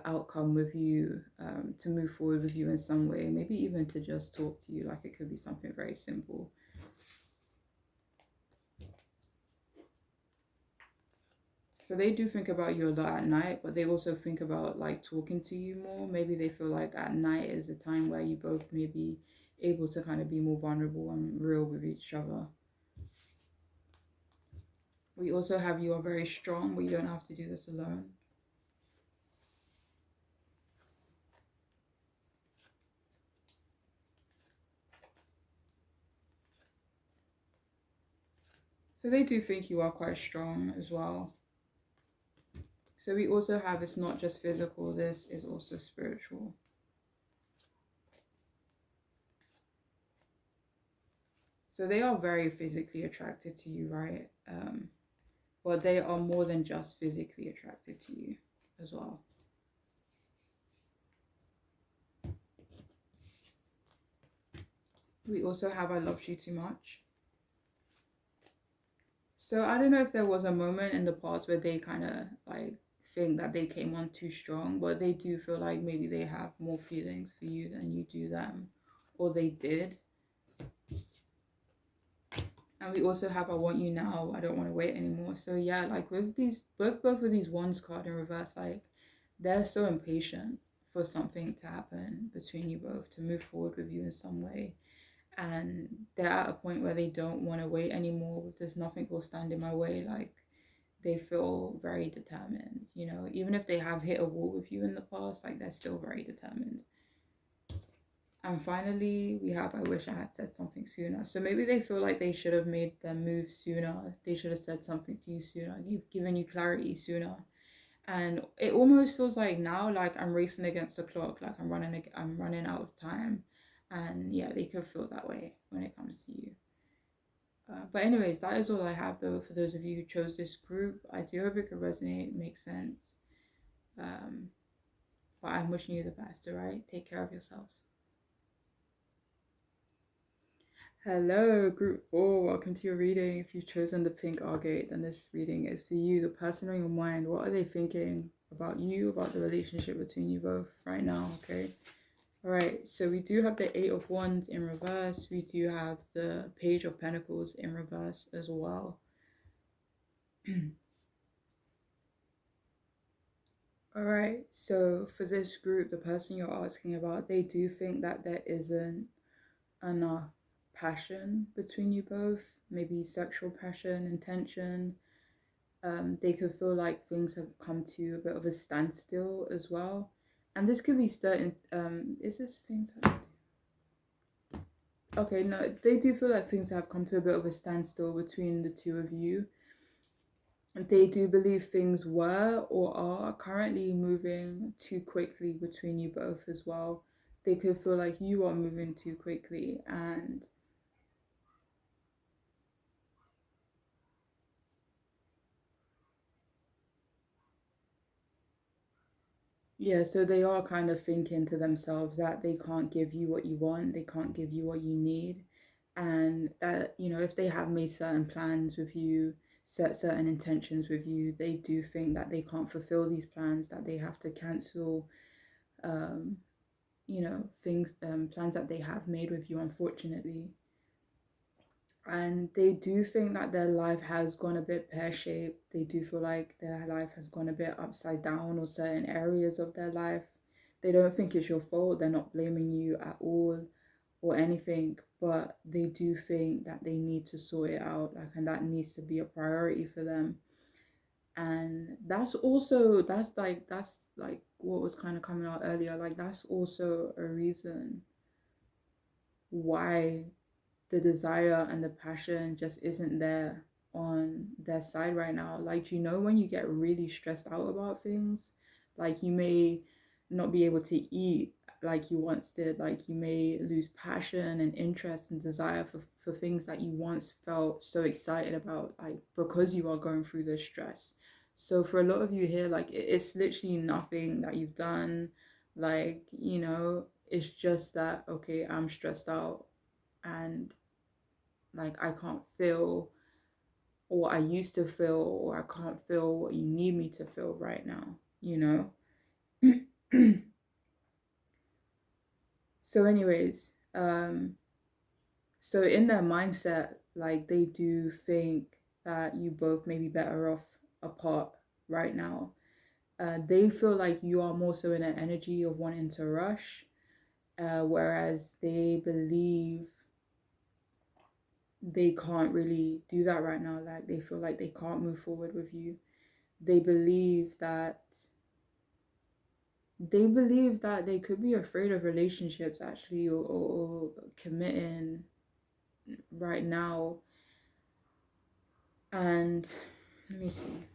outcome with you, to move forward with you in some way, maybe even to just talk to you. Like, it could be something very simple. So they do think about you a lot at night, but they also think about like talking to you more. Maybe they feel like at night is a time where you both may be able to kind of be more vulnerable and real with each other. We also have you are very strong, but you don't have to do this alone. So they do think you are quite strong as well. So we also have, it's not just physical, this is also spiritual. So they are very physically attracted to you, right? But they are more than just physically attracted to you as well. We also have I loved you too much. So I don't know if there was a moment in the past where they kind of like think that they came on too strong, but they do feel like maybe they have more feelings for you than you do them, or they did. And we also have I want you now, I don't want to wait anymore. So yeah, like with these both of these ones card in reverse, like they're so impatient for something to happen between you both, to move forward with you in some way. And they're at a point where they don't want to wait anymore. There's nothing will stand in my way. Like, they feel very determined, you know, even if they have hit a wall with you in the past, like they're still very determined. And finally, we have I wish I had said something sooner. So maybe they feel like they should have made their move sooner. They should have said something to you sooner, given you clarity sooner. And it almost feels like now, like I'm racing against the clock, like I'm running out of time. And yeah, they could feel that way when it comes to you. But anyways, that is all I have though for those of you who chose this group. I do hope it could resonate, make sense. Um, but I'm wishing you the best, alright? Take care of yourselves. Hello, group 4. Welcome to your reading. If you've chosen the pink agate, then this reading is for you. The person on your mind, what are they thinking about you, about the relationship between you both right now, okay? All right, so we do have the Eight of Wands in reverse. We do have the Page of Pentacles in reverse as well. All right, so for this group, the person you're asking about, they do think that there isn't enough passion between you both, maybe sexual passion, intention. They could feel like things have come to a bit of a standstill as well. And this could be certain, is this things that okay, no, they do feel like things have come to a bit of a standstill between the two of you. They do believe things were or are currently moving too quickly between you both as well. They could feel like you are moving too quickly, and yeah, so they are kind of thinking to themselves that they can't give you what you want, they can't give you what you need. And that, you know, if they have made certain plans with you, set certain intentions with you, they do think that they can't fulfill these plans, that they have to cancel, um, you know, things, plans that they have made with you, unfortunately. And they do think that their life has gone a bit pear-shaped. They do feel like their life has gone a bit upside down, or certain areas of their life. They don't think it's your fault. They're not blaming you at all or anything, but they do think that they need to sort it out, like, and that needs to be a priority for them. And that's like what was kind of coming out earlier. Like that's also a reason why the desire and the passion just isn't there on their side right now. Like, you know, when you get really stressed out about things, like you may not be able to eat like you once did, like you may lose passion and interest and desire for things that you once felt so excited about, like because you are going through this stress. So for a lot of you here, like it's literally nothing that you've done. Like, you know, it's just that, okay, I'm stressed out and like I can't feel or I used to feel, or I can't feel what you need me to feel right now, you know? So anyways, so in their mindset, like they do think that you both may be better off apart right now. They feel like you are more so in an energy of wanting to rush, whereas they believe they can't really do that right now. Like they feel like they can't move forward with you. They believe that they could be afraid of relationships actually, or committing right now. And let me see.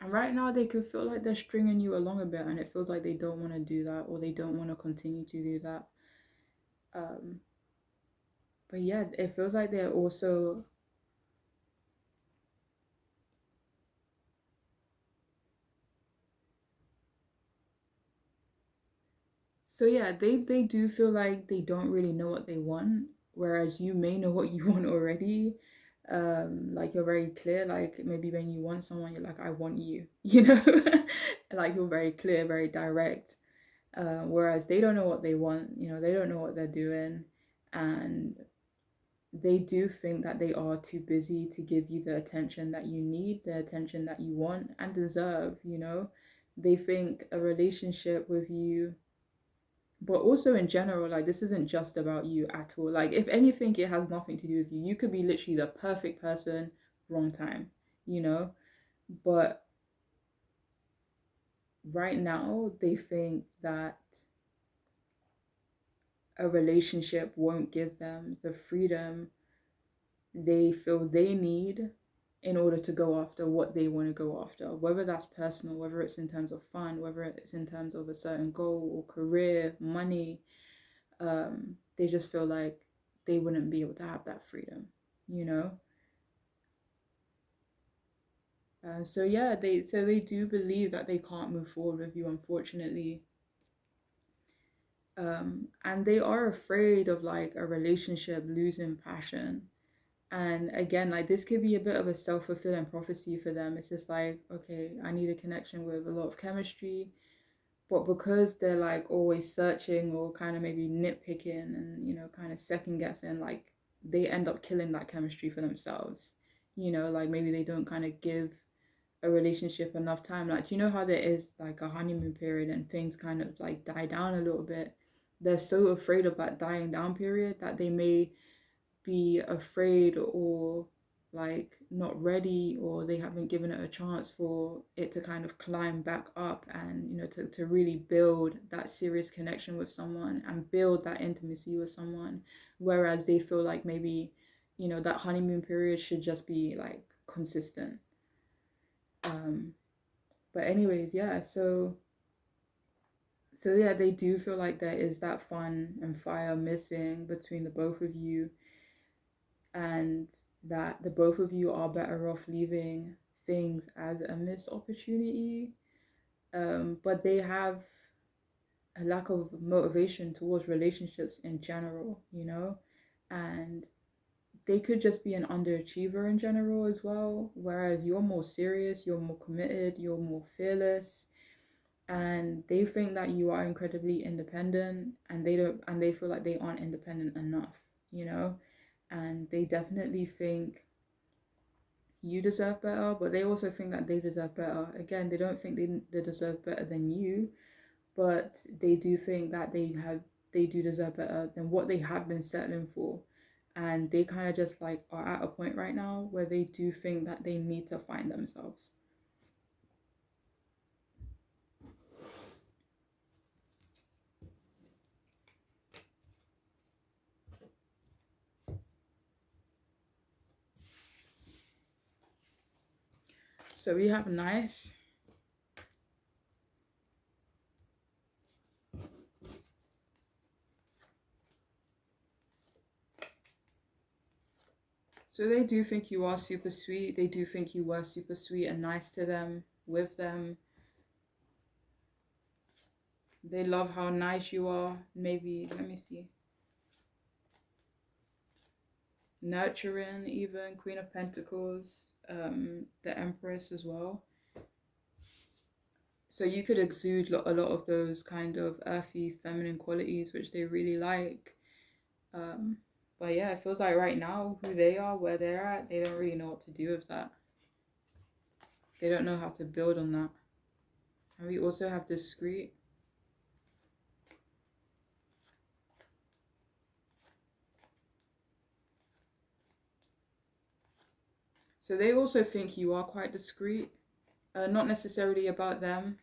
And right now they could feel like they're stringing you along a bit, and it feels like they don't want to do that, or they don't want to continue to do that. Um, but yeah, it feels like they're also so yeah, they do feel like they don't really know what they want, whereas you may know what you want already. Like you're very clear, like maybe when you want someone, you're like, I want you, you know? Like you're very clear, very direct. Whereas they don't know what they want, you know, they don't know what they're doing, and they do think that they are too busy to give you the attention that you need, the attention that you want and deserve, you know? They think a relationship with you, but also in general, like this isn't just about you at all. Like if anything, it has nothing to do with you. You could be literally the perfect person, wrong time, you know? But right now they think that a relationship won't give them the freedom they feel they need in order to go after what they want to go after, whether that's personal, whether it's in terms of fun, whether it's in terms of a certain goal or career, money. They just feel like they wouldn't be able to have that freedom, you know. So yeah, they do believe that they can't move forward with you, unfortunately. And they are afraid of like a relationship losing passion. And again, like this could be a bit of a self-fulfilling prophecy for them. It's just like, okay, I need a connection with a lot of chemistry, but because they're like always searching or kind of maybe nitpicking and kind of second guessing, like they end up killing that chemistry for themselves. Like maybe they don't kind of give a relationship enough time. Like, how there is like a honeymoon period and things kind of like die down a little bit. They're so afraid of that dying down period that they may be afraid or like not ready, or they haven't given it a chance for it to kind of climb back up and to really build that serious connection with someone and build that intimacy with someone, whereas they feel like maybe that honeymoon period should just be like consistent. But anyways, yeah, so yeah, they do feel like there is that fun and fire missing between the both of you, and that the both of you are better off leaving things as a missed opportunity. But they have a lack of motivation towards relationships in general, and they could just be an underachiever in general as well. Whereas you're more serious, you're more committed, you're more fearless, and they think that you are incredibly independent, and they feel like they aren't independent enough, and they definitely think you deserve better, but they also think that they deserve better. Again, they don't think they deserve better than you, but they do think that they do deserve better than what they have been settling for. And they kind of just like are at a point right now where they do think that they need to find themselves. So we have nice. So they do think you are super sweet. They do think you were super sweet and nice to them, with them. They love how nice you are. Maybe, let me see. Nurturing, even Queen of Pentacles, the Empress as well. So you could exude a lot of those kind of earthy, feminine qualities, which they really like. But yeah, it feels like right now, who they are, where they're at, they don't really know what to do with that. They don't know how to build on that. And we also have discreet. So they also think you are quite discreet. Not necessarily about them.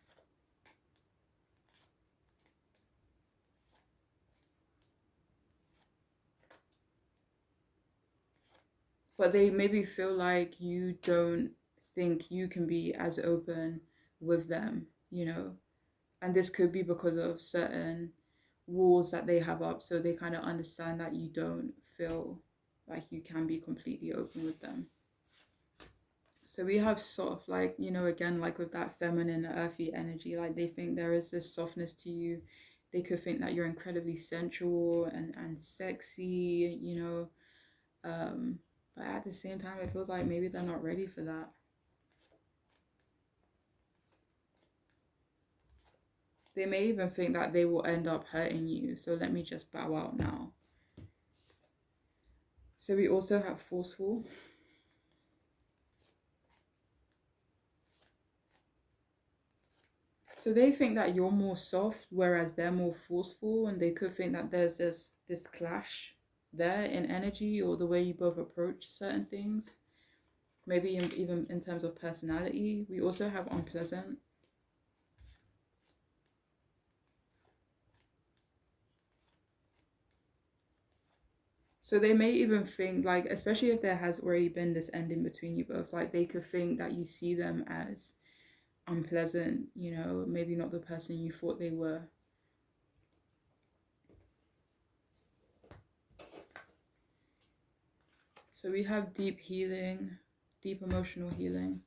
But they maybe feel like you don't think you can be as open with them, And this could be because of certain walls that they have up. So they kind of understand that you don't feel like you can be completely open with them. So we have sort of like, again, like with that feminine, earthy energy, like they think there is this softness to you. They could think that you're incredibly sensual and sexy, but at the same time, it feels like maybe they're not ready for that. They may even think that they will end up hurting you. So let me just bow out now. So we also have forceful. So they think that you're more soft, whereas they're more forceful, and they could think that there's this clash there in energy or the way you both approach certain things. Maybe even in terms of personality. We also have unpleasant. So they may even think, like, especially if there has already been this ending between you both, like they could think that you see them as unpleasant, you know, maybe not the person you thought they were. So we have deep healing, deep emotional healing.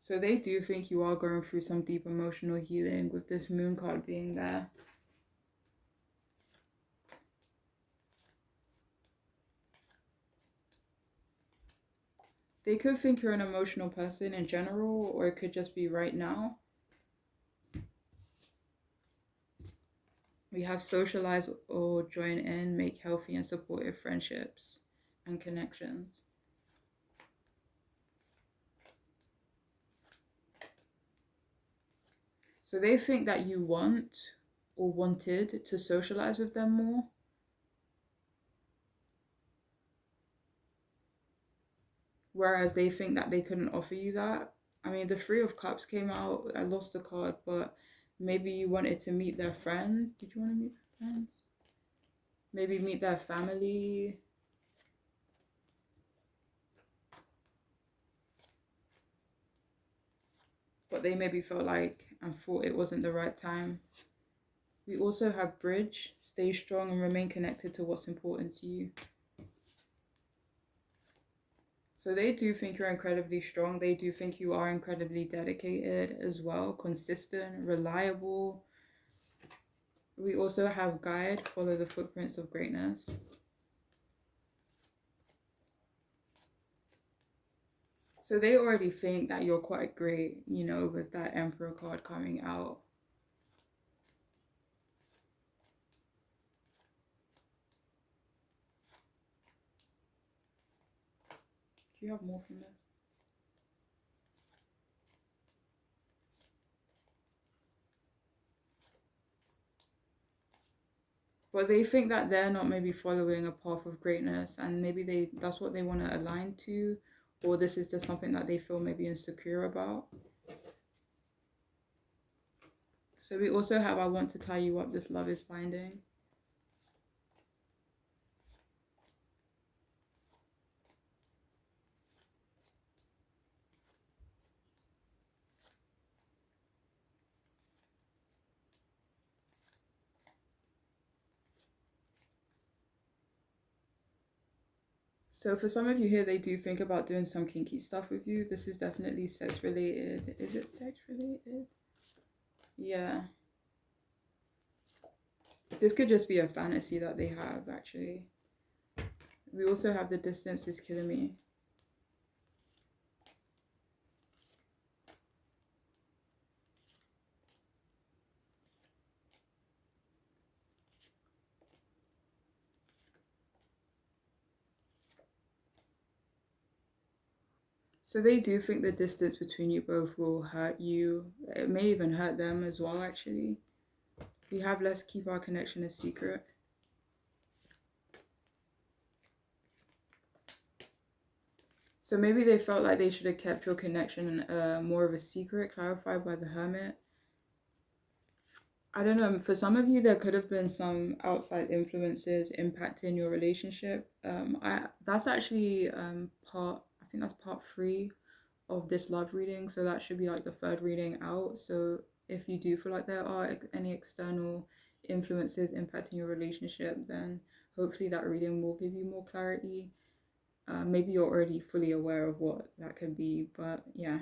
So they do think you are going through some deep emotional healing with this moon card being there. They could think you're an emotional person in general, or it could just be right now. We have socialize or join in, make healthy and supportive friendships and connections. So they think that you want or wanted to socialize with them more. Whereas they think that they couldn't offer you that. I mean, the Three of Cups came out. I lost the card, but maybe you wanted to meet their friends. Did you want to meet their friends? Maybe meet their family. But they maybe felt like and thought it wasn't the right time. We also have bridge, stay strong and remain connected to what's important to you. So they do think you're incredibly strong. They do think you are incredibly dedicated as well, consistent, reliable. We also have guide, follow the footprints of greatness. So they already think that you're quite great, you know, with that Emperor card coming out. Do you have more from this? But they think that they're not maybe following a path of greatness, and maybe that's what they want to align to, or this is just something that they feel maybe insecure about. So we also have I want to tie you up, this love is binding. So for some of you here, they do think about doing some kinky stuff with you. This is definitely sex related. Is it sex related? Yeah. This could just be a fantasy that they have, actually. We also have the distance is killing me. So they do think the distance between you both will hurt you. It may even hurt them as well, actually. We have let's keep our connection a secret. So maybe they felt like they should have kept your connection more of a secret, clarified by the Hermit. I don't know, for some of you, there could have been some outside influences impacting your relationship. That's actually I think that's part 3 of this love reading. So that should be like the 3rd reading out. So if you do feel like there are any external influences impacting your relationship, then hopefully that reading will give you more clarity. Maybe you're already fully aware of what that could be, but yeah.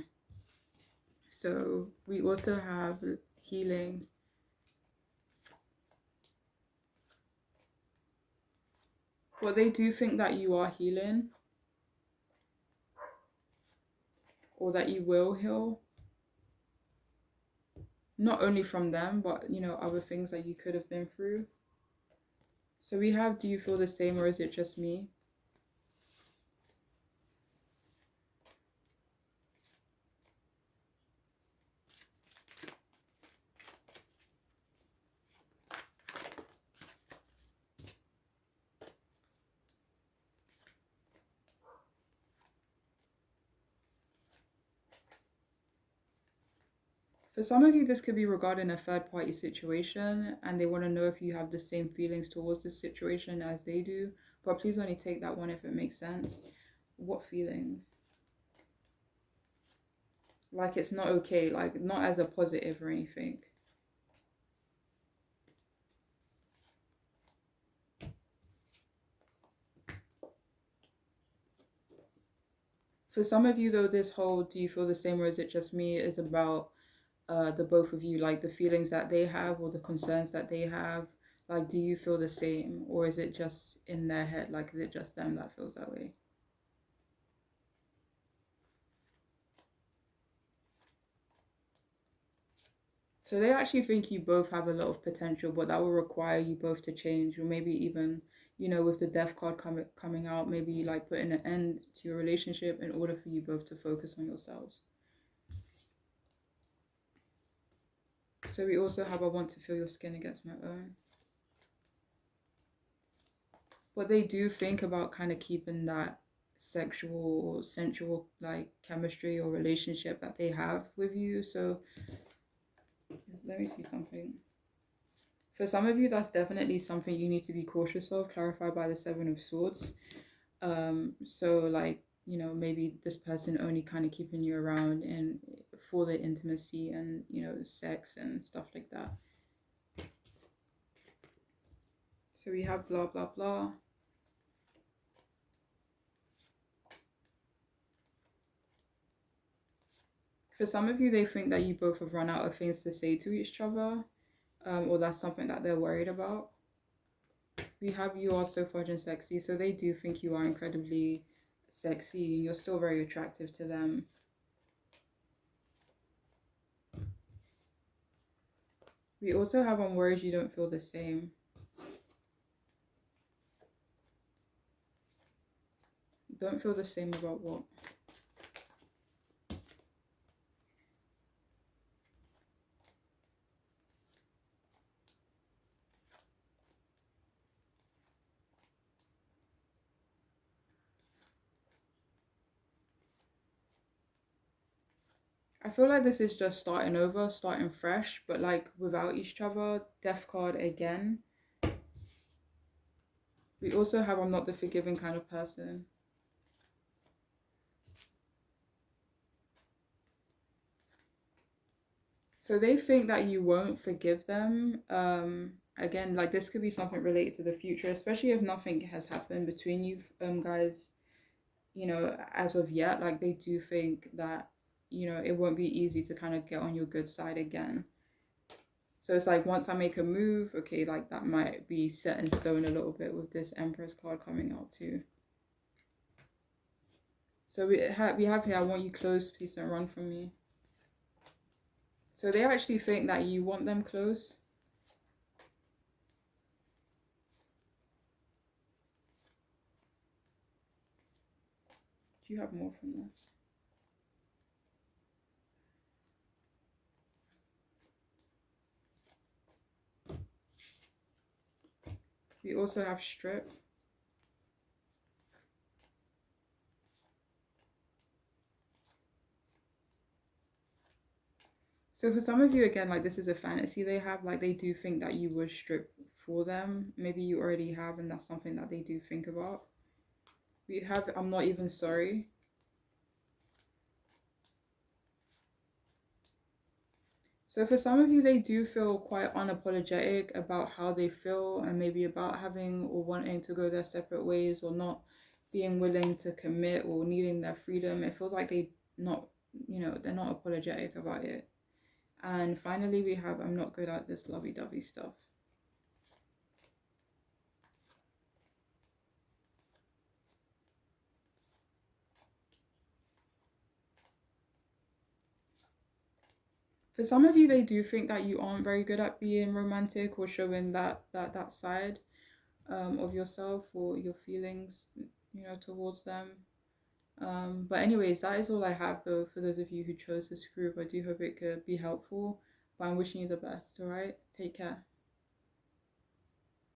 So we also have healing. Well, they do think that you are healing, or that you will heal. Not only from them, but you know, other things that you could have been through. So we have, do you feel the same, or is it just me? For some of you, this could be regarding a third party situation and they want to know if you have the same feelings towards this situation as they do. But please only take that one if it makes sense. What feelings? Like it's not okay, like not as a positive or anything. For some of you, though, this whole do you feel the same or is it just me is about the both of you, like the feelings that they have or the concerns that they have. Like, do you feel the same or is it just in their head? Like, is it just them that feels that way? So they actually think you both have a lot of potential, but that will require you both to change, or maybe even, with the death card coming out, maybe like putting an end to your relationship in order for you both to focus on yourselves. So we also have I want to feel your skin against my own. But they do think about kind of keeping that sexual or sensual like chemistry or relationship that they have with you. So let me see something. For some of you, that's definitely something you need to be cautious of, clarified by the Seven of Swords. So like, maybe this person only kind of keeping you around and for the intimacy and, sex and stuff like that. So we have blah, blah, blah. For some of you, they think that you both have run out of things to say to each other, or that's something that they're worried about. We have you are so fudge and sexy, so they do think you are incredibly sexy and you're still very attractive to them. We also have on worries you don't feel the same. Don't feel the same about what? I feel like this is just starting over, starting fresh, but like without each other. Death card again. We also have I'm not the forgiving kind of person. So they think that you won't forgive them. Again, like this could be something related to the future, especially if nothing has happened between you guys, as of yet. Like they do think that, it won't be easy to kind of get on your good side again. So it's like once I make a move, okay, like that might be set in stone a little bit with this Empress card coming out too. So we have here, I want you close, please don't run from me. So they actually think that you want them close. Do you have more from this? We also have strip. So for some of you, again, like this is a fantasy they have. Like they do think that you would strip for them. Maybe you already have, and that's something that they do think about. We have I'm not even sorry. So for some of you, they do feel quite unapologetic about how they feel and maybe about having or wanting to go their separate ways or not being willing to commit or needing their freedom. It feels like they're not apologetic about it. And finally, we have I'm not good at this lovey-dovey stuff. For some of you, they do think that you aren't very good at being romantic or showing that side of yourself or your feelings, towards them. But anyways, that is all I have though for those of you who chose this group. I do hope it could be helpful. But I'm wishing you the best, alright? Take care.